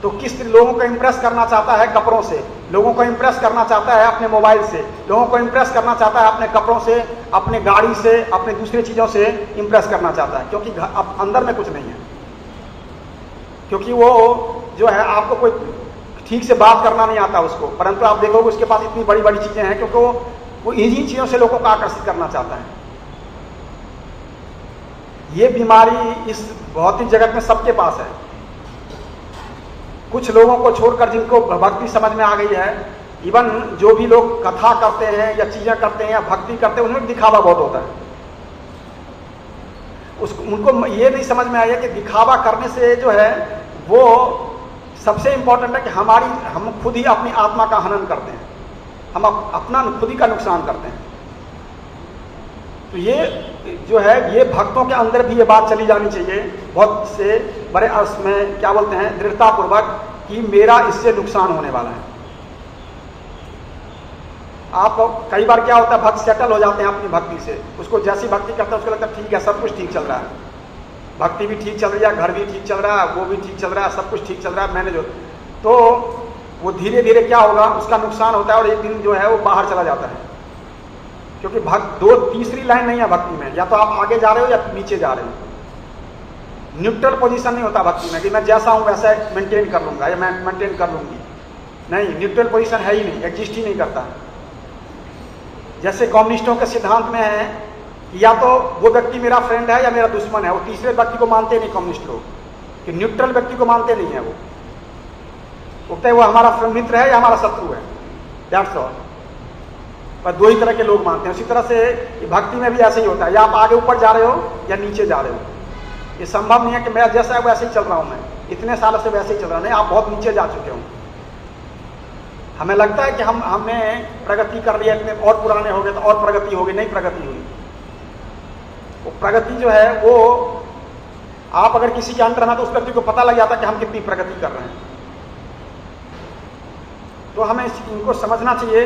तो किस लोगों को इंप्रेस करना चाहता है कपड़ों से, लोगों को इंप्रेस करना चाहता है अपने मोबाइल से, लोगों को इंप्रेस करना चाहता है अपने कपड़ों से, अपने गाड़ी से, अपने दूसरी चीजों से इंप्रेस करना चाहता है, क्योंकि अब अंदर में कुछ नहीं है। क्योंकि वो जो है आपको कोई ठीक से बात करना नहीं आता उसको, परंतु आप देखोगे उसके पास इतनी बड़ी बड़ी चीजें हैं, क्योंकि वो इन्हीं चीजों से लोगों को आकर्षित करना चाहता है। ये बीमारी इस भौतिक जगत में सबके पास है। कुछ लोगों को छोड़कर जिनको भक्ति समझ में आ गई है, इवन जो भी लोग कथा करते हैं या चीजें करते हैं या भक्ति करते हैं, उनमें दिखावा बहुत होता है। उनको ये नहीं समझ में आया कि दिखावा करने से जो है वो सबसे इंपॉर्टेंट है कि हम खुद ही अपनी आत्मा का हनन करते हैं, हम अपना खुद ही का नुकसान करते हैं। तो ये जो है ये भक्तों के अंदर भी ये बात चली जानी चाहिए बहुत से बड़े अर्थ में, क्या बोलते हैं, दृढ़तापूर्वक, कि मेरा इससे नुकसान होने वाला है। आप कई बार क्या होता है, भक्त सेटल हो जाते हैं अपनी भक्ति से, उसको जैसी भक्ति करता है उसको लगता है ठीक है, सब कुछ ठीक चल रहा है, भक्ति भी ठीक चल रही है, घर भी ठीक चल रहा है, वो भी ठीक चल रहा है, सब कुछ ठीक चल रहा है, मैंने जो, तो वो धीरे धीरे क्या होगा, उसका नुकसान होता है और एक दिन जो है वो बाहर चला जाता है। क्योंकि तीसरी लाइन नहीं है भक्ति में, या तो आप आगे जा रहे हो या नीचे जा रहे हो। न्यूट्रल पोजीशन नहीं होता भक्ति में कि मैं जैसा हूं वैसा मेंटेन कर लूंगा या मैं मेंटेन कर लूंगी, नहीं, न्यूट्रल पोजीशन है ही नहीं, एग्जिस्ट ही नहीं करता। जैसे कम्युनिस्टों के सिद्धांत में है या तो वो व्यक्ति मेरा फ्रेंड है या मेरा दुश्मन है, वो तीसरे व्यक्ति को मानते नहीं कम्युनिस्ट लोग, कि न्यूट्रल व्यक्ति को मानते नहीं है। वो कहते हैं वो हमारा मित्र है या हमारा शत्रु है, दैट्स ऑल। पर दो ही तरह के लोग मानते हैं। उसी तरह से भक्ति में भी ऐसे ही होता है, या आप आगे ऊपर जा रहे हो या नीचे जा रहे हो। ये संभव नहीं है कि मैं जैसा है वैसे ही चल रहा हूं, मैं इतने सालों से वैसे ही चल रहा हूं। नहीं, आप बहुत नीचे जा चुके हो। हमें लगता है कि हमने प्रगति कर लिया, इतने और पुराने हो गए तो और प्रगति होगी। नहीं प्रगति हुई। वो प्रगति जो है वो आप अगर किसी के अंडर में तो उस व्यक्ति को पता लग जाता है कि हम कितनी प्रगति कर रहे हैं। तो हमें इनको समझना चाहिए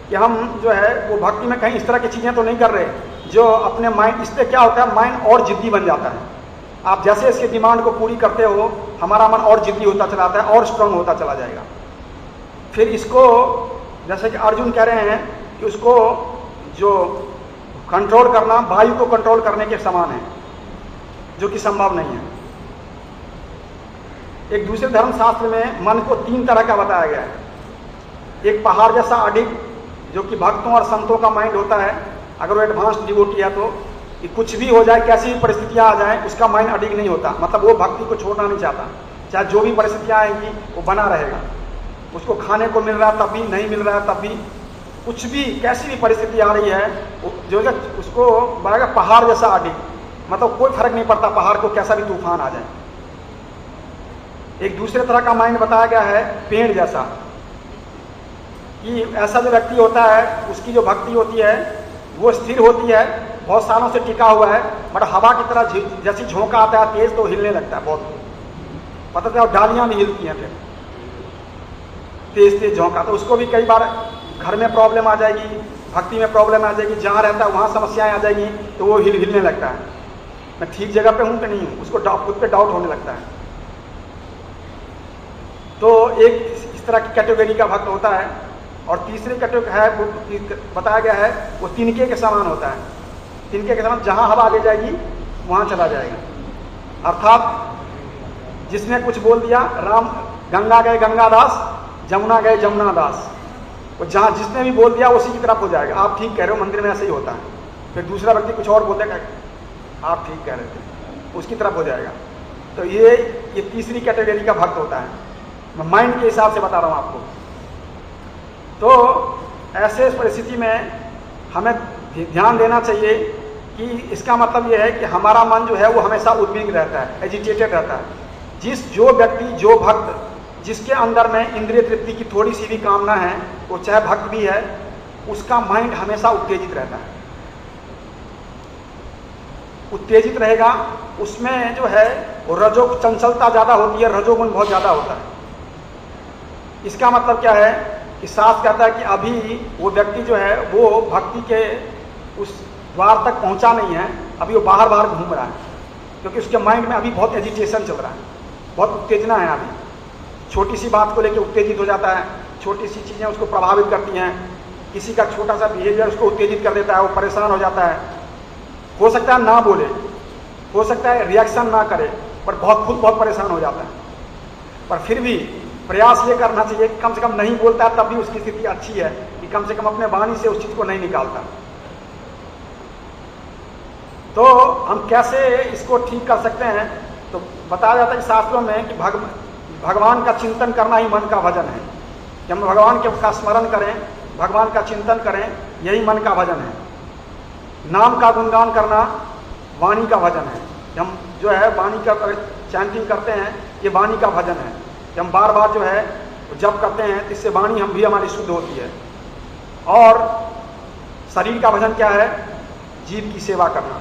कि हम जो है वो भक्ति में कहीं इस तरह की चीजें तो नहीं कर रहे जो अपने माइंड, इससे क्या होता है माइंड और जिद्दी बन जाता है। आप जैसे इसके डिमांड को पूरी करते हो हमारा मन और जिद्दी होता चला जाता है और स्ट्रांग होता चला जाएगा। फिर इसको जैसे कि अर्जुन कह रहे हैं कि उसको जो कंट्रोल करना वायु को कंट्रोल करने के समान है, जो कि संभव नहीं है। एक दूसरे धर्मशास्त्र में मन को 3 तरह का बताया गया है। एक पहाड़ जैसा अडिग, जो कि भक्तों और संतों का माइंड होता है। अगर वो एडवांस डिवोटी है तो कि कुछ भी हो जाए, कैसी भी परिस्थितियां आ जाए, उसका माइंड अडिग नहीं होता। मतलब वो भक्ति को छोड़ना नहीं चाहता, चाहे जो भी परिस्थितियां आएंगी वो बना रहेगा। उसको खाने को मिल रहा है तब भी, नहीं मिल रहा है तब भी, कुछ भी कैसी भी परिस्थिति आ रही है जो है उसको बनेगा पहाड़ जैसा अडिग। मतलब कोई फर्क नहीं पड़ता पहाड़ को कैसा भी तूफान आ जाए। एक दूसरे तरह का माइंड बताया गया है पेड़ जैसा, कि ऐसा जो व्यक्ति होता है उसकी जो भक्ति होती है वो स्थिर होती है, बहुत सालों से टिका हुआ है, बट हवा की तरह जैसी झोंका आता है तेज तो हिलने लगता है बहुत, पता चला डालियां भी हिलती हैं। फिर तेज तेज झोंका, तो उसको भी कई बार घर में प्रॉब्लम आ जाएगी, भक्ति में प्रॉब्लम आ जाएगी, जहाँ रहता है वहाँ समस्याएं आ जाएगी, तो वो हिलने लगता है, मैं ठीक जगह पे हूँ कि नहीं हूँ, उसको खुद पे डाउट होने लगता है। तो एक इस तरह की कैटेगरी का भक्त होता है। और तीसरी कैटेगरी है वो बताया गया है वो तिनके के समान होता है। तिनके के समान, जहाँ हवा ले जाएगी वहाँ चला जाएगा। अर्थात जिसने कुछ बोल दिया, राम गंगा गए गंगादास, जमुना गए जमुनादास, वो जहाँ जिसने भी बोल दिया उसी की तरफ हो जाएगा। आप ठीक कह रहे हो, मंदिर में ऐसे ही होता है। फिर दूसरा व्यक्ति कुछ और बोल देगा, आप ठीक कह रहे थे, उसकी तरफ हो जाएगा। तो ये तीसरी कैटेगरी का भक्त होता है। मैं माइंड के हिसाब से बता रहा हूँ आपको। तो ऐसे परिस्थिति में हमें ध्यान देना चाहिए कि इसका मतलब यह है कि हमारा मन जो है वो हमेशा उद्विग्न रहता है, एजिटेटेड रहता है। जो व्यक्ति, जो भक्त जिसके अंदर में इंद्रिय तृप्ति की थोड़ी सी भी कामना है, वो चाहे भक्त भी है, उसका माइंड हमेशा उत्तेजित रहता है। उत्तेजित रहेगा, उसमें जो है वो रजो चंचलता ज्यादा होती है, रजोगुण बहुत ज्यादा होता है। इसका मतलब क्या है कि शास्त्र कहता है कि अभी वो व्यक्ति जो है वो भक्ति के उस द्वार तक पहुंचा नहीं है, अभी वो बाहर बाहर घूम रहा है, क्योंकि उसके माइंड में अभी बहुत एजिटेशन चल रहा है, बहुत उत्तेजना है। अभी छोटी सी बात को लेकर उत्तेजित हो जाता है, छोटी सी चीज़ें उसको प्रभावित करती हैं, किसी का छोटा सा बिहेवियर उसको उत्तेजित कर देता है, वो परेशान हो जाता है। हो सकता है ना बोले, हो सकता है रिएक्शन ना करे, पर खुद बहुत परेशान हो जाता है। पर फिर भी प्रयास ये करना चाहिए कि कम से कम नहीं बोलता है, तब भी उसकी स्थिति अच्छी है कि कम से कम अपने वाणी से उस चीज को नहीं निकालता। तो हम कैसे इसको ठीक कर सकते हैं? तो बताया जाता है कि शास्त्रों में कि भगवान का चिंतन करना ही मन का भजन है। कि हम भगवान के का स्मरण करें, भगवान का चिंतन करें, यही मन का भजन है। नाम का गुणगान करना वाणी का भजन है। हम जो है वाणी का चैंटिंग करते हैं, ये वाणी का भजन है। कि हम बार बार जो है जप करते हैं, इससे वाणी हम भी हमारी शुद्ध होती है। और शरीर का भजन क्या है? जीव की सेवा करना।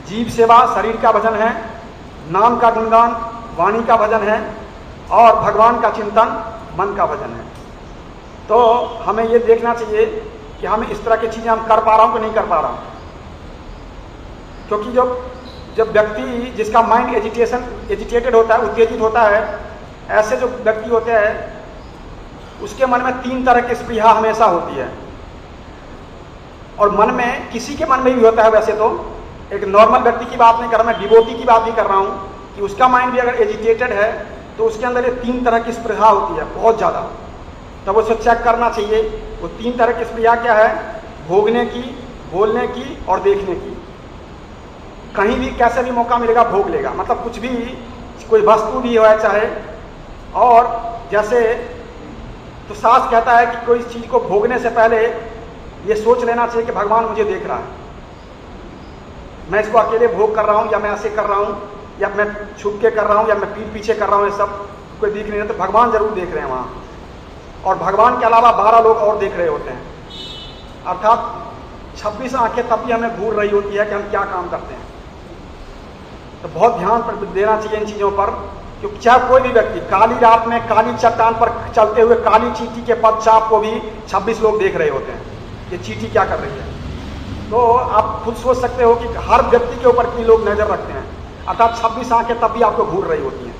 जीव सेवा शरीर का भजन है, नाम का गुणगान वाणी का भजन है, और भगवान का चिंतन मन का भजन है। तो हमें ये देखना चाहिए कि हम इस तरह की चीजें हम कर पा रहा हूं कि नहीं कर पा रहा हूं। क्योंकि जब व्यक्ति जिसका माइंड एजिटेटेड होता है, उत्तेजित होता है, ऐसे जो व्यक्ति होते हैं उसके मन में 3 तरह की स्पृहा हमेशा होती है। और मन में, किसी के मन में भी होता है वैसे तो, एक नॉर्मल व्यक्ति की बात नहीं कर रहा मैं, डिवोटी की बात भी कर रहा हूं, कि उसका माइंड भी अगर एजिटेटेड है तो उसके अंदर ये 3 तरह की स्पृहा होती है, बहुत ज्यादा। तब उसे चेक करना चाहिए। वो 3 तरह की स्पृहा क्या है? भोगने की, बोलने की और देखने की। कहीं भी कैसे भी मौका मिलेगा भोग लेगा, मतलब कुछ भी, कोई वस्तु भी हो चाहे। और जैसे तो शास्त्र कहता है कि कोई चीज को भोगने से पहले ये सोच लेना चाहिए कि भगवान मुझे देख रहा है, मैं इसको अकेले भोग कर रहा हूँ या मैं ऐसे कर रहा हूँ या मैं छुप के कर रहा हूँ या मैं पीठ पीछे कर रहा हूँ, ये सब कोई दिख नहीं रहा, तो भगवान जरूर देख रहे हैं वहाँ। और भगवान के अलावा 12 लोग और देख रहे होते हैं, अर्थात 26 आंखें तब भी हमें घूर रही होती है कि हम क्या काम करते हैं। तो बहुत ध्यान देना चाहिए इन चीज़ों पर, क्योंकि चाहे कोई भी व्यक्ति काली रात में काली चट्टान पर चलते हुए काली चींटी के पदचाप को भी 26 लोग देख रहे होते हैं, ये चींटी क्या कर रही है। तो आप खुद सोच सकते हो कि हर व्यक्ति के ऊपर कितने लोग नजर रखते हैं, अर्थात 26 आंखें तब भी आपको घूर रही होती हैं।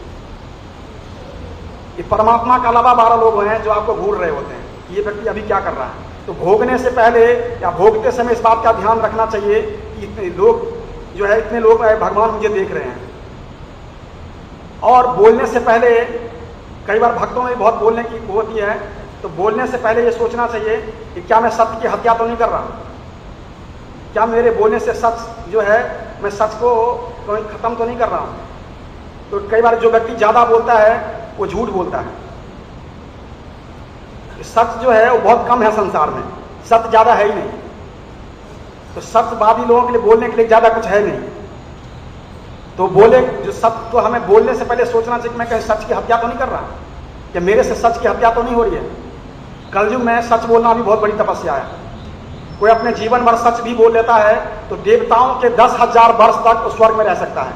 ये परमात्मा के अलावा 12 लोग हैं जो आपको घूर रहे होते हैं, ये व्यक्ति अभी क्या कर रहा है। तो भोगने से पहले या भोगते समय इस बात का ध्यान रखना चाहिए कि इतने लोग जो है, इतने लोग भगवान मुझे देख रहे हैं। और बोलने से पहले, कई बार भक्तों में बहुत बोलने की वो होती है, तो बोलने से पहले ये सोचना चाहिए कि क्या मैं सत्य की हत्या तो नहीं कर रहा, क्या मेरे बोलने से सच जो है, मैं सच को खत्म तो नहीं कर रहा हूं। तो कई बार जो व्यक्ति ज्यादा बोलता है वो झूठ बोलता है। सच जो है वो बहुत कम है संसार में, सत्य ज्यादा है ही नहीं। तो सत्यवादी लोगों के लिए बोलने के लिए ज्यादा कुछ है नहीं, तो बोले जो सत्य, तो हमें बोलने से पहले सोचना चाहिए कि मैं कहीं सच की हत्या तो नहीं कर रहा, कि मेरे से सच की हत्या तो नहीं हो रही है। कलयुग में सच बोलना भी बहुत बड़ी तपस्या है। कोई अपने जीवन भर सच भी बोल लेता है तो देवताओं के 10,000 वर्ष तक उस स्वर्ग में रह सकता है,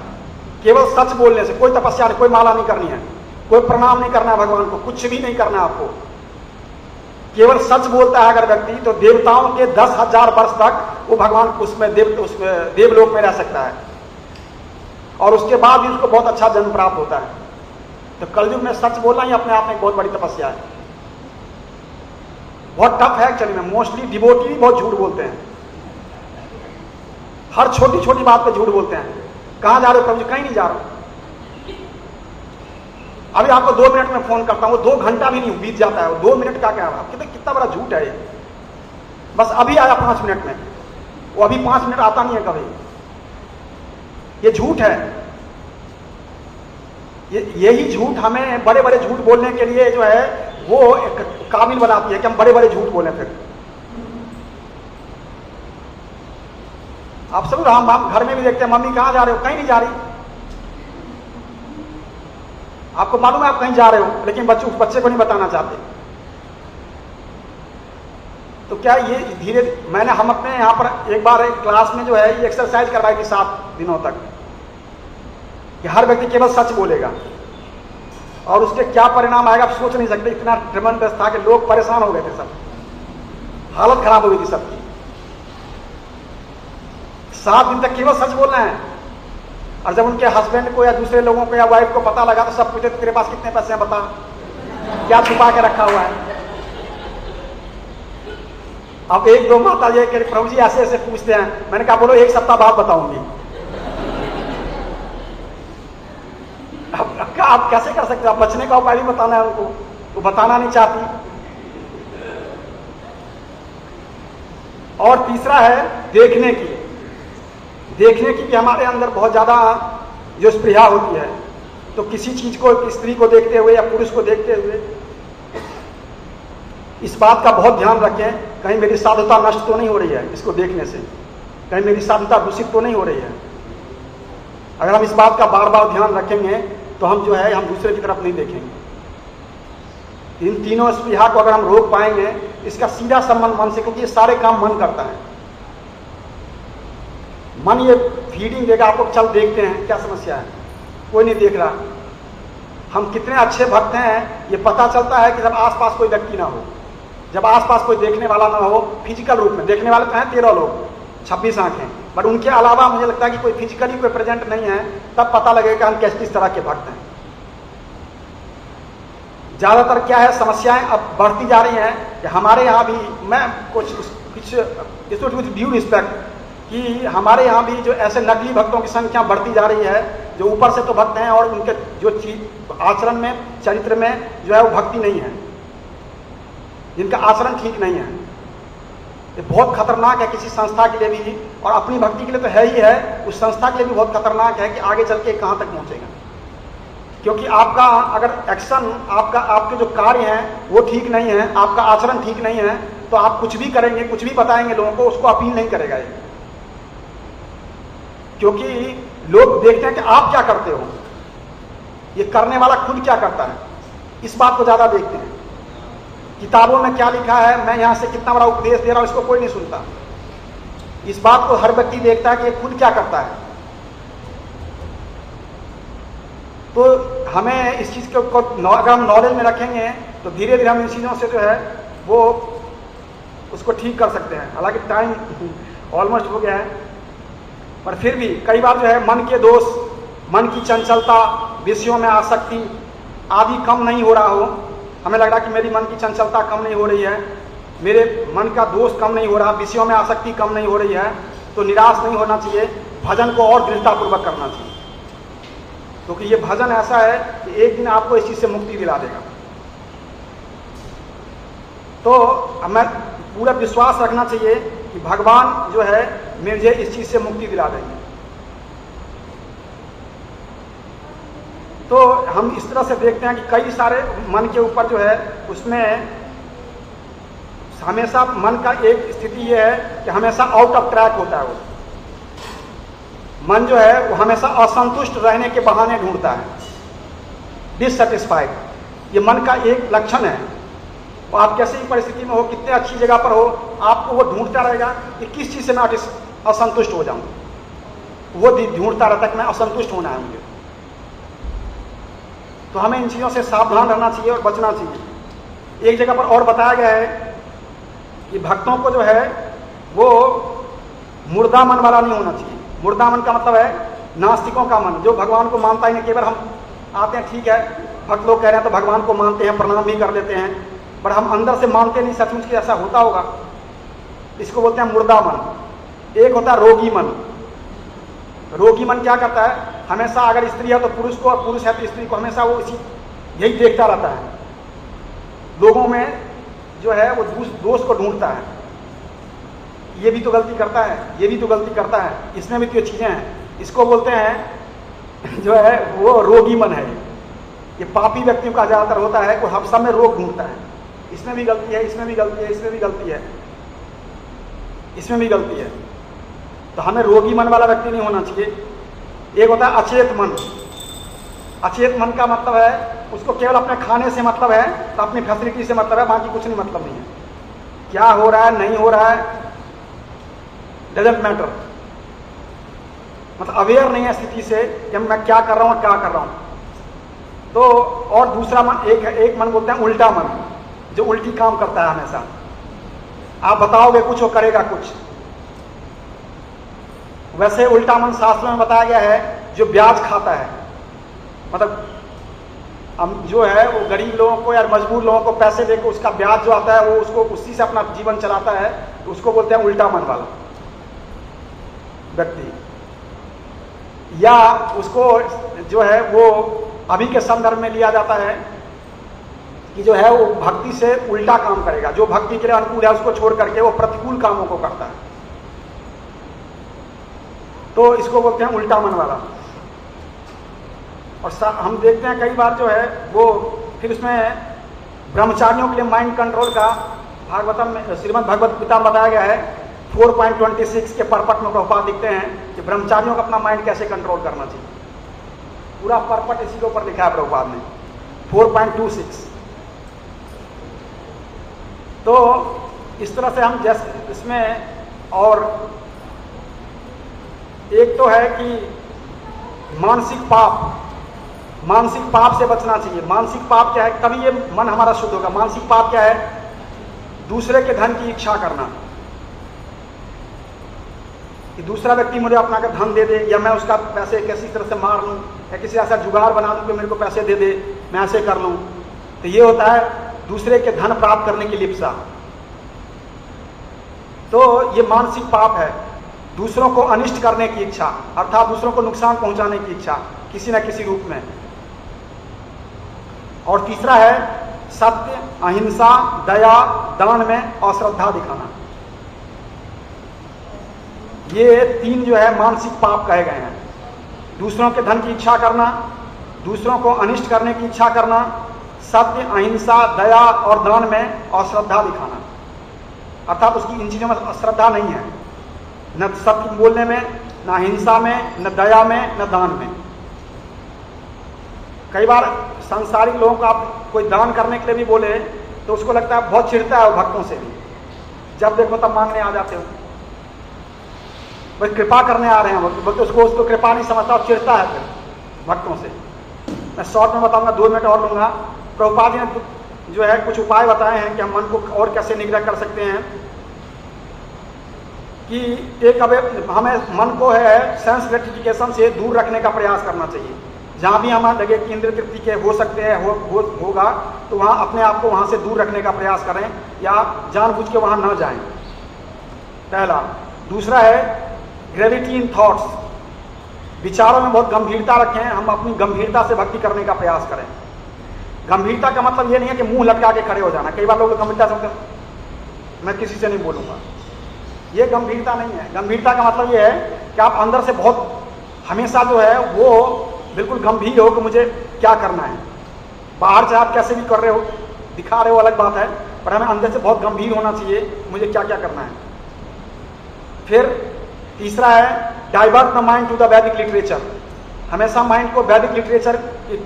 केवल सच बोलने से। कोई तपस्या नहीं, कोई माला नहीं करनी है, कोई प्रणाम नहीं करना है भगवान को, कुछ भी नहीं करना है आपको। केवल सच बोलता है अगर व्यक्ति, तो देवताओं के 10,000 वर्ष तक वो भगवान उसमें देवलोक में रह सकता है, और उसके बाद भी उसको बहुत अच्छा जन्म प्राप्त होता है। तो कलयुग में सच बोलना ही अपने आप में एक बहुत बड़ी तपस्या है, बहुत टफ है एक्चुअली में। मोस्टली डिवोटी भी बहुत झूठ बोलते हैं, हर छोटी छोटी बात पे झूठ बोलते हैं। कहां जा रहे हो प्रभु जी? कहीं नहीं जा रहा हूं, अभी आपको 2 मिनट में फोन करता हूं, वो 2 घंटा भी नहीं बीत जाता है, वो 2 मिनट का क्या है। कितना बड़ा झूठ है ये। बस अभी आया 5 मिनट में, वो अभी 5 मिनट आता नहीं है कभी, ये झूठ है। यही झूठ हमें बड़े बड़े झूठ बोलने के लिए जो है वो काबिल बनाती है कि हम बड़े बड़े झूठ बोलें। फिर आप सब हम घर में भी देखते हैं, मम्मी कहां जा रहे हो? कहीं नहीं जा रही। आपको मालूम है आप कहीं जा रहे हो, लेकिन बच्चे को नहीं बताना चाहते। तो क्या ये धीरे, हम अपने यहाँ पर एक बार एक क्लास में जो है ये एक्सरसाइज करवाई थी 7 दिनों तक, कि हर व्यक्ति केवल सच बोलेगा, और उसके क्या परिणाम आएगा आप सोच नहीं सकते। इतना ट्रेमेंडस था कि लोग परेशान हो गए थे, सब हालत खराब हो गई थी सबकी। 7 दिन तक केवल सच बोलना है, और जब उनके हस्बैंड को या दूसरे लोगों को या वाइफ को पता लगा तो सब पूछे तेरे पास कितने पैसे हैं बता, क्या छुपा के रखा हुआ है। अब 1-2 माता जी कि प्रभु जी ऐसे ऐसे पूछते हैं। मैंने कहा बोलो 1 सप्ताह बाद बताऊंगी। अब आप कैसे कर सकते हो? आप बचने का उपाय भी बताना है उनको, वो बताना नहीं चाहती। और तीसरा है देखने की भी हमारे अंदर बहुत ज्यादा जो स्पृहा होती है। तो किसी चीज को, स्त्री को देखते हुए या पुरुष को देखते हुए इस बात का बहुत ध्यान रखें, कहीं मेरी साधुता नष्ट तो नहीं हो रही है इसको देखने से, कहीं मेरी साधुता दूषित तो नहीं हो रही है। अगर हम इस बात का बार बार ध्यान रखेंगे तो हम जो है हम दूसरे की तरफ नहीं देखेंगे। इन तीनों स्पृहा को अगर हम रोक पाएंगे, इसका सीधा संबंध मन से, क्योंकि ये सारे काम मन करता है। मन ये फीडिंग देगा आपको, चल देखते हैं क्या समस्या है, कोई नहीं देख रहा। हम कितने अच्छे भक्त हैं ये पता चलता है कि जब आसपास कोई व्यक्ति ना हो, जब आसपास कोई देखने वाला ना हो। फिजिकल रूप में देखने वाले तो हैं 13 लोग, 26 आंखें, बट उनके अलावा मुझे लगता है कि कोई फिजिकली कोई प्रेजेंट नहीं है, तब पता लगेगा हम किस तरह के भक्त हैं। ज्यादातर क्या है, समस्याएं अब बढ़ती जा रही हैं कि हमारे यहाँ भी, मैं कुछ ड्यू रिस्पेक्ट कि हमारे यहाँ भी जो ऐसे नकली भक्तों की संख्या बढ़ती जा रही है, जो ऊपर से तो भक्त हैं और उनके जो चीज आचरण में, चरित्र में जो है वो भक्ति नहीं है, जिनका आचरण ठीक नहीं है। ये बहुत खतरनाक है किसी संस्था के लिए भी, और अपनी भक्ति के लिए तो है ही है, उस संस्था के लिए भी बहुत खतरनाक है कि आगे चल के कहाँ तक पहुँचेगा। क्योंकि आपका अगर एक्शन, आपके जो कार्य हैं वो ठीक नहीं है, आपका आचरण ठीक नहीं है, तो आप कुछ भी करेंगे, कुछ भी बताएंगे लोगों को, उसको अपील नहीं करेगा ये, क्योंकि लोग देखते हैं कि आप क्या करते हो, ये करने वाला खुद क्या करता है, इस बात को ज्यादा देखते हैं। किताबों में क्या लिखा है, मैं यहां से कितना बड़ा उपदेश दे रहा हूं, इसको कोई नहीं सुनता। इस बात को हर व्यक्ति देखता है कि ये खुद क्या करता है। तो हमें इस चीज को अगर हम नॉलेज में रखेंगे तो धीरे धीरे हम इन चीजों से जो है वो उसको ठीक कर सकते हैं। हालांकि टाइम ऑलमोस्ट हो गया है, पर फिर भी कई बार जो है मन के दोष, मन की चंचलता, विषयों में आसक्ति आदि कम नहीं हो रहा हो, हमें लग रहा कि मेरी मन की चंचलता कम नहीं हो रही है, मेरे मन का दोष कम नहीं हो रहा, विषयों में आसक्ति कम नहीं हो रही है, तो निराश नहीं होना चाहिए, भजन को और दृढ़तापूर्वक करना चाहिए, क्योंकि ये भजन ऐसा है कि एक दिन आपको इस चीज से मुक्ति दिला देगा। तो हमें पूरा विश्वास रखना चाहिए कि भगवान जो है मुझे इस चीज से मुक्ति दिला देंगे। तो हम इस तरह से देखते हैं कि कई सारे मन के ऊपर जो है उसमें हमेशा मन का एक स्थिति ये है कि हमेशा आउट ऑफ ट्रैक होता है। वो मन जो है वो हमेशा असंतुष्ट रहने के बहाने ढूंढता है, डिससेटिस्फाइड। ये मन का एक लक्षण है। तो आप कैसे ही परिस्थिति में हो, कितने अच्छी जगह पर हो, आपको वो ढूंढता रहेगा कि किस चीज से मैं असंतुष्ट हो जाऊं। वो ढूंढता रहता है कि मैं असंतुष्ट होना है मुझे। तो हमें इन चीजों से सावधान रहना चाहिए और बचना चाहिए। एक जगह पर और बताया गया है कि भक्तों को जो है वो मुर्दा मन वाला नहीं होना चाहिए। मुर्दा मन का मतलब है नास्तिकों का मन, जो भगवान को मानता ही नहीं। केवल हम आते हैं, ठीक है, भक्त लोग कह रहे हैं तो भगवान को मानते हैं, प्रणाम भी कर लेते हैं, पर हम अंदर से मानते नहीं सचमुच कि ऐसा होता होगा। इसको बोलते हैं मुर्दा मन। एक होता है रोगी मन। रोगी मन क्या करता है, हमेशा अगर स्त्री है तो पुरुष को, और पुरुष है तो स्त्री को, हमेशा वो इसी यही देखता रहता है। लोगों में जो है वो दोष को ढूंढता है, ये भी तो गलती करता है, ये भी तो गलती करता है, इसमें भी तो चीजें हैं। इसको बोलते हैं जो है वो रोगी मन है। ये पापी व्यक्तियों का ज्यादातर होता है, कोई सब में रोग ढूंढता है, इसमें भी गलती है, इसमें भी गलती है, इसमें भी गलती है, इसमें भी गलती है। तो हमें रोगी मन वाला व्यक्ति नहीं होना चाहिए। एक होता है अचेत मन। अचेत मन का मतलब है उसको केवल अपने खाने से मतलब है, तो अपनी फैसिलिटी से मतलब है, बाकी कुछ नहीं मतलब नहीं है। क्या हो रहा है नहीं हो रहा है डजंट मैटर, मतलब अवेयर नहीं है स्थिति से कि मैं क्या कर रहा हूं, क्या कर रहा हूं। तो और दूसरा मन, एक मन बोलते हैं उल्टा मन, जो उल्टी काम करता है हमेशा। आप बताओगे कुछ, वो करेगा कुछ। वैसे उल्टा मन शास्त्रों में बताया गया है जो ब्याज खाता है, मतलब हम जो है वो गरीब लोगों को या मजबूर लोगों को पैसे देकर उसका ब्याज जो आता है वो उसको उसी से अपना जीवन चलाता है, तो उसको बोलते हैं उल्टा मन वाला व्यक्ति। या उसको जो है वो अभी के संदर्भ में लिया जाता है कि जो है वो भक्ति से उल्टा काम करेगा, जो भक्ति के लिए अनुकूल है उसको छोड़ करके वो प्रतिकूल कामों को करता है, तो इसको बोलते हैं उल्टा मन वाला। और हम देखते हैं कई बार जो है वो फिर उसमें ब्रह्मचारियों के लिए माइंड कंट्रोल का भागवतम में, श्रीमद् भगवत गीता में बताया गया है 4.26 के परपट में प्रभुपाद लिखते हैं कि ब्रह्मचारियों का अपना माइंड कैसे कंट्रोल करना चाहिए। पूरा परपट इसी के ऊपर लिखा है प्रभुपाद ने, 4.26। तो इस तरह से हम जैसे इसमें, और एक तो है कि मानसिक पाप से बचना चाहिए। मानसिक पाप क्या है, तभी ये मन हमारा शुद्ध होगा। मानसिक पाप क्या है, दूसरे के धन की इच्छा करना, कि दूसरा व्यक्ति मुझे अपना का धन दे दे, या मैं उसका पैसे किसी तरह से मार लूं, या किसी ऐसा जुगाड़ बना दूं कि मेरे को पैसे दे दे, मैं ऐसे कर लूं। तो ये होता है दूसरे के धन प्राप्त करने की लिप्सा। तो ये मानसिक पाप है। दूसरों को अनिष्ट करने की इच्छा, अर्थात दूसरों को नुकसान पहुंचाने की इच्छा किसी न किसी रूप में। और तीसरा है सत्य, अहिंसा, दया, दान में अश्रद्धा दिखाना। ये तीन जो है मानसिक पाप कहे गए हैं। दूसरों के धन की इच्छा करना, दूसरों को अनिष्ट करने की इच्छा करना, सत्य, अहिंसा, दया और दान में अश्रद्धा दिखाना। अर्थात उसकी इन चीज़ों में श्रद्धा नहीं है, न सत्य बोलने में, न हिंसा में, न दया में, न दान में। कई बार सांसारिक लोगों को आप कोई दान करने के लिए भी बोले तो उसको लगता है, बहुत चिढ़ता है वो भक्तों से भी, जब देखो तब मांगने आ जाते हो, बस कृपा करने आ रहे हैं वो, बोलते उसको कृपा नहीं समझता और चिढ़ता है फिर भक्तों से। मैं शॉर्ट में बताऊंगा, 2 मिनट और लूंगा। प्रभुपाद जी ने जो है कुछ उपाय बताए हैं कि हम मन को और कैसे निग्रह कर सकते हैं, कि एक हमें मन को है सेंस ग्रेटिफिकेशन से दूर रखने का प्रयास करना चाहिए। जहाँ भी हमें लगे कि इंद्रिय तृप्ति के हो सकते हैं होगा तो वहाँ अपने आप को वहाँ से दूर रखने का प्रयास करें या जानबूझ के वहाँ न जाएं, पहला। दूसरा है ग्रेविटी इन थॉट्स, विचारों में बहुत गंभीरता रखें, हम अपनी गंभीरता से भक्ति करने का प्रयास करें। गंभीरता का मतलब ये नहीं है कि मुंह लटका के खड़े हो जाना। कई बार लोग गंभीरता से, मैं किसी से नहीं बोलूँगा, ये गंभीरता नहीं है। गंभीरता का मतलब ये है कि आप अंदर से बहुत हमेशा जो है वो बिल्कुल गंभीर हो कि मुझे क्या करना है। बाहर से आप कैसे भी कर रहे हो, दिखा रहे हो, अलग बात है, पर हमें अंदर से बहुत गंभीर होना चाहिए, मुझे क्या क्या करना है। फिर तीसरा है divert the mind to the Vedic literature, हमेशा माइंड को वैदिक लिटरेचर,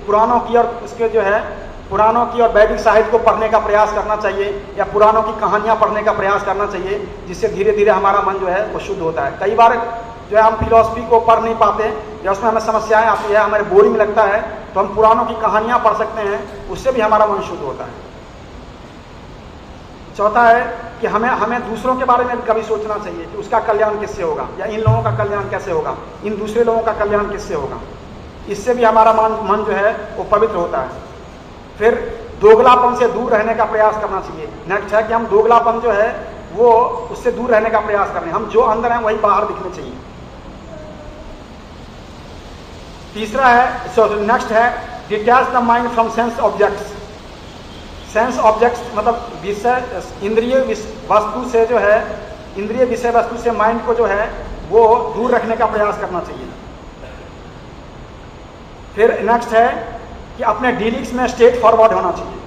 पुराणों की और उसके जो है पुराणों की और वैदिक साहित्य को पढ़ने का प्रयास करना चाहिए, या पुराणों की कहानियां पढ़ने का प्रयास करना चाहिए, जिससे धीरे धीरे हमारा मन जो है वो शुद्ध होता है। कई बार जो है हम फिलॉसफी को पढ़ नहीं पाते या उसमें हमें समस्याएं आती है, हमें बोरिंग लगता है, तो हम पुराणों की कहानियां पढ़ सकते हैं, उससे भी हमारा मन शुद्ध होता है। चौथा है कि हमें दूसरों के बारे में भी कभी सोचना चाहिए कि उसका कल्याण किससे होगा, या इन लोगों का कल्याण कैसे होगा, इन दूसरे लोगों का कल्याण किससे होगा। इससे भी हमारा मन जो है वो पवित्र होता है। फिर दोगलापन से दूर रहने का प्रयास करना चाहिए। नेक्स्ट है कि हम दोगलापन जो है वो उससे दूर रहने का प्रयास करें, हम जो अंदर हैं वही बाहर दिखने चाहिए। तीसरा है, नेक्स्ट है detach the mind from sense objects. Sense objects मतलब विषय, इंद्रिय वस्तु से जो है, इंद्रिय विषय वस्तु से माइंड को जो है वो दूर रखने का प्रयास करना चाहिए। फिर नेक्स्ट है कि अपने डीलिंग्स में स्ट्रेट फॉरवर्ड होना चाहिए,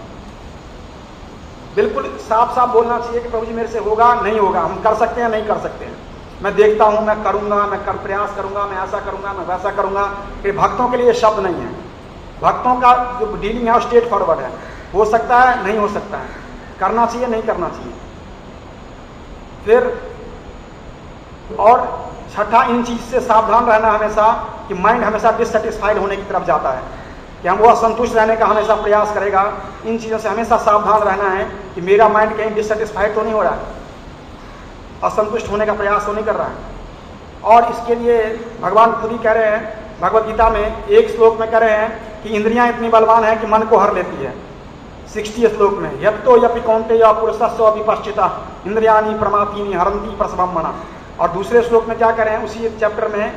बिल्कुल साफ साफ बोलना चाहिए कि प्रभु जी मेरे से होगा नहीं होगा, हम कर सकते हैं नहीं कर सकते हैं, मैं देखता हूं, मैं करूंगा, मैं प्रयास करूंगा, मैं ऐसा करूंगा, मैं वैसा करूंगा। कि भक्तों के लिए शब्द नहीं है, भक्तों का जो डीलिंग है वो स्ट्रेट फॉरवर्ड है, हो सकता है नहीं हो सकता है, करना चाहिए नहीं करना चाहिए। फिर और छठा, इन चीज से सावधान रहना हमेशा कि माइंड हमेशा डिससेटिस्फाइड होने की तरफ जाता है, कि हम वो असंतुष्ट रहने का हमेशा प्रयास करेगा। इन चीज़ों से हमेशा सावधान रहना है कि मेरा माइंड कहीं डिससेटिस्फाइड तो नहीं हो रहा है, असंतुष्ट होने का प्रयास तो नहीं कर रहा है। और इसके लिए भगवान खुद ही कह रहे हैं भगवद गीता में, एक श्लोक में कह रहे हैं कि इंद्रियां इतनी बलवान है कि मन को हर लेती है। 60 श्लोक में, यत्तो यपि कौन्तेय पुरुषस्य विपश्चिता इंद्रियाणि प्रमाथीनि हरन्ति प्रसवम मना। और दूसरे श्लोक में क्या कह रहे हैं उसी चैप्टर में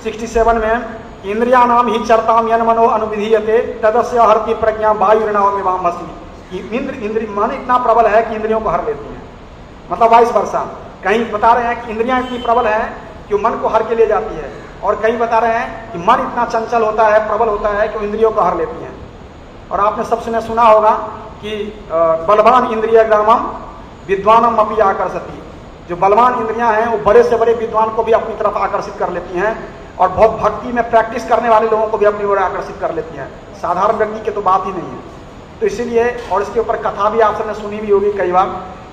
67 में, इंद्रियाणाम ही चरताम यन मनो अनुविधीयते तदस्य हरति प्रज्ञा वायुर्नावमिवाम भस्मी। इंद्र मन इतना प्रबल है कि इंद्रियों को हर लेती है, मतलब वाइस वर्षा। कहीं बता रहे हैं कि इंद्रियां इतनी प्रबल है कि मन को हर के ले जाती है, और कहीं बता रहे हैं कि मन इतना चंचल होता है, प्रबल होता है कि इंद्रियों को हर लेती है। और आपने सबसे सुना होगा कि बलवान इंद्रिय ग्रामम विद्वानम अपि आकर्षति, जो बलवान इंद्रियां हैं वो बड़े से बड़े विद्वान को भी अपनी तरफ आकर्षित कर लेती हैं, और बहुत भक्ति में प्रैक्टिस करने वाले लोगों को भी अपनी ओर आकर्षित कर लेती हैं। साधारण व्यक्ति की तो बात ही नहीं है। तो इसीलिए, और इसके ऊपर कथा भी आप सबने सुनी भी होगी कई बार,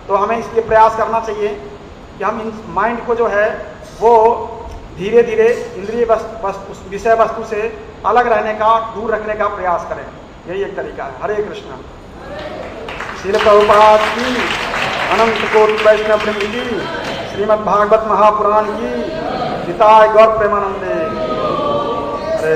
तो हमें इसलिए प्रयास करना चाहिए कि हम इन माइंड को जो है वो धीरे धीरे इंद्रिय विषय वस्तु से अलग रहने का, दूर रखने का प्रयास करें। यही एक तरीका है। हरे कृष्ण। श्रील प्रभुपाद की, अनंत कोटि वैष्णव वृंद की, श्रीमद् भागवत महापुराण की, गीताय गौर प्रेमानंदे। हरे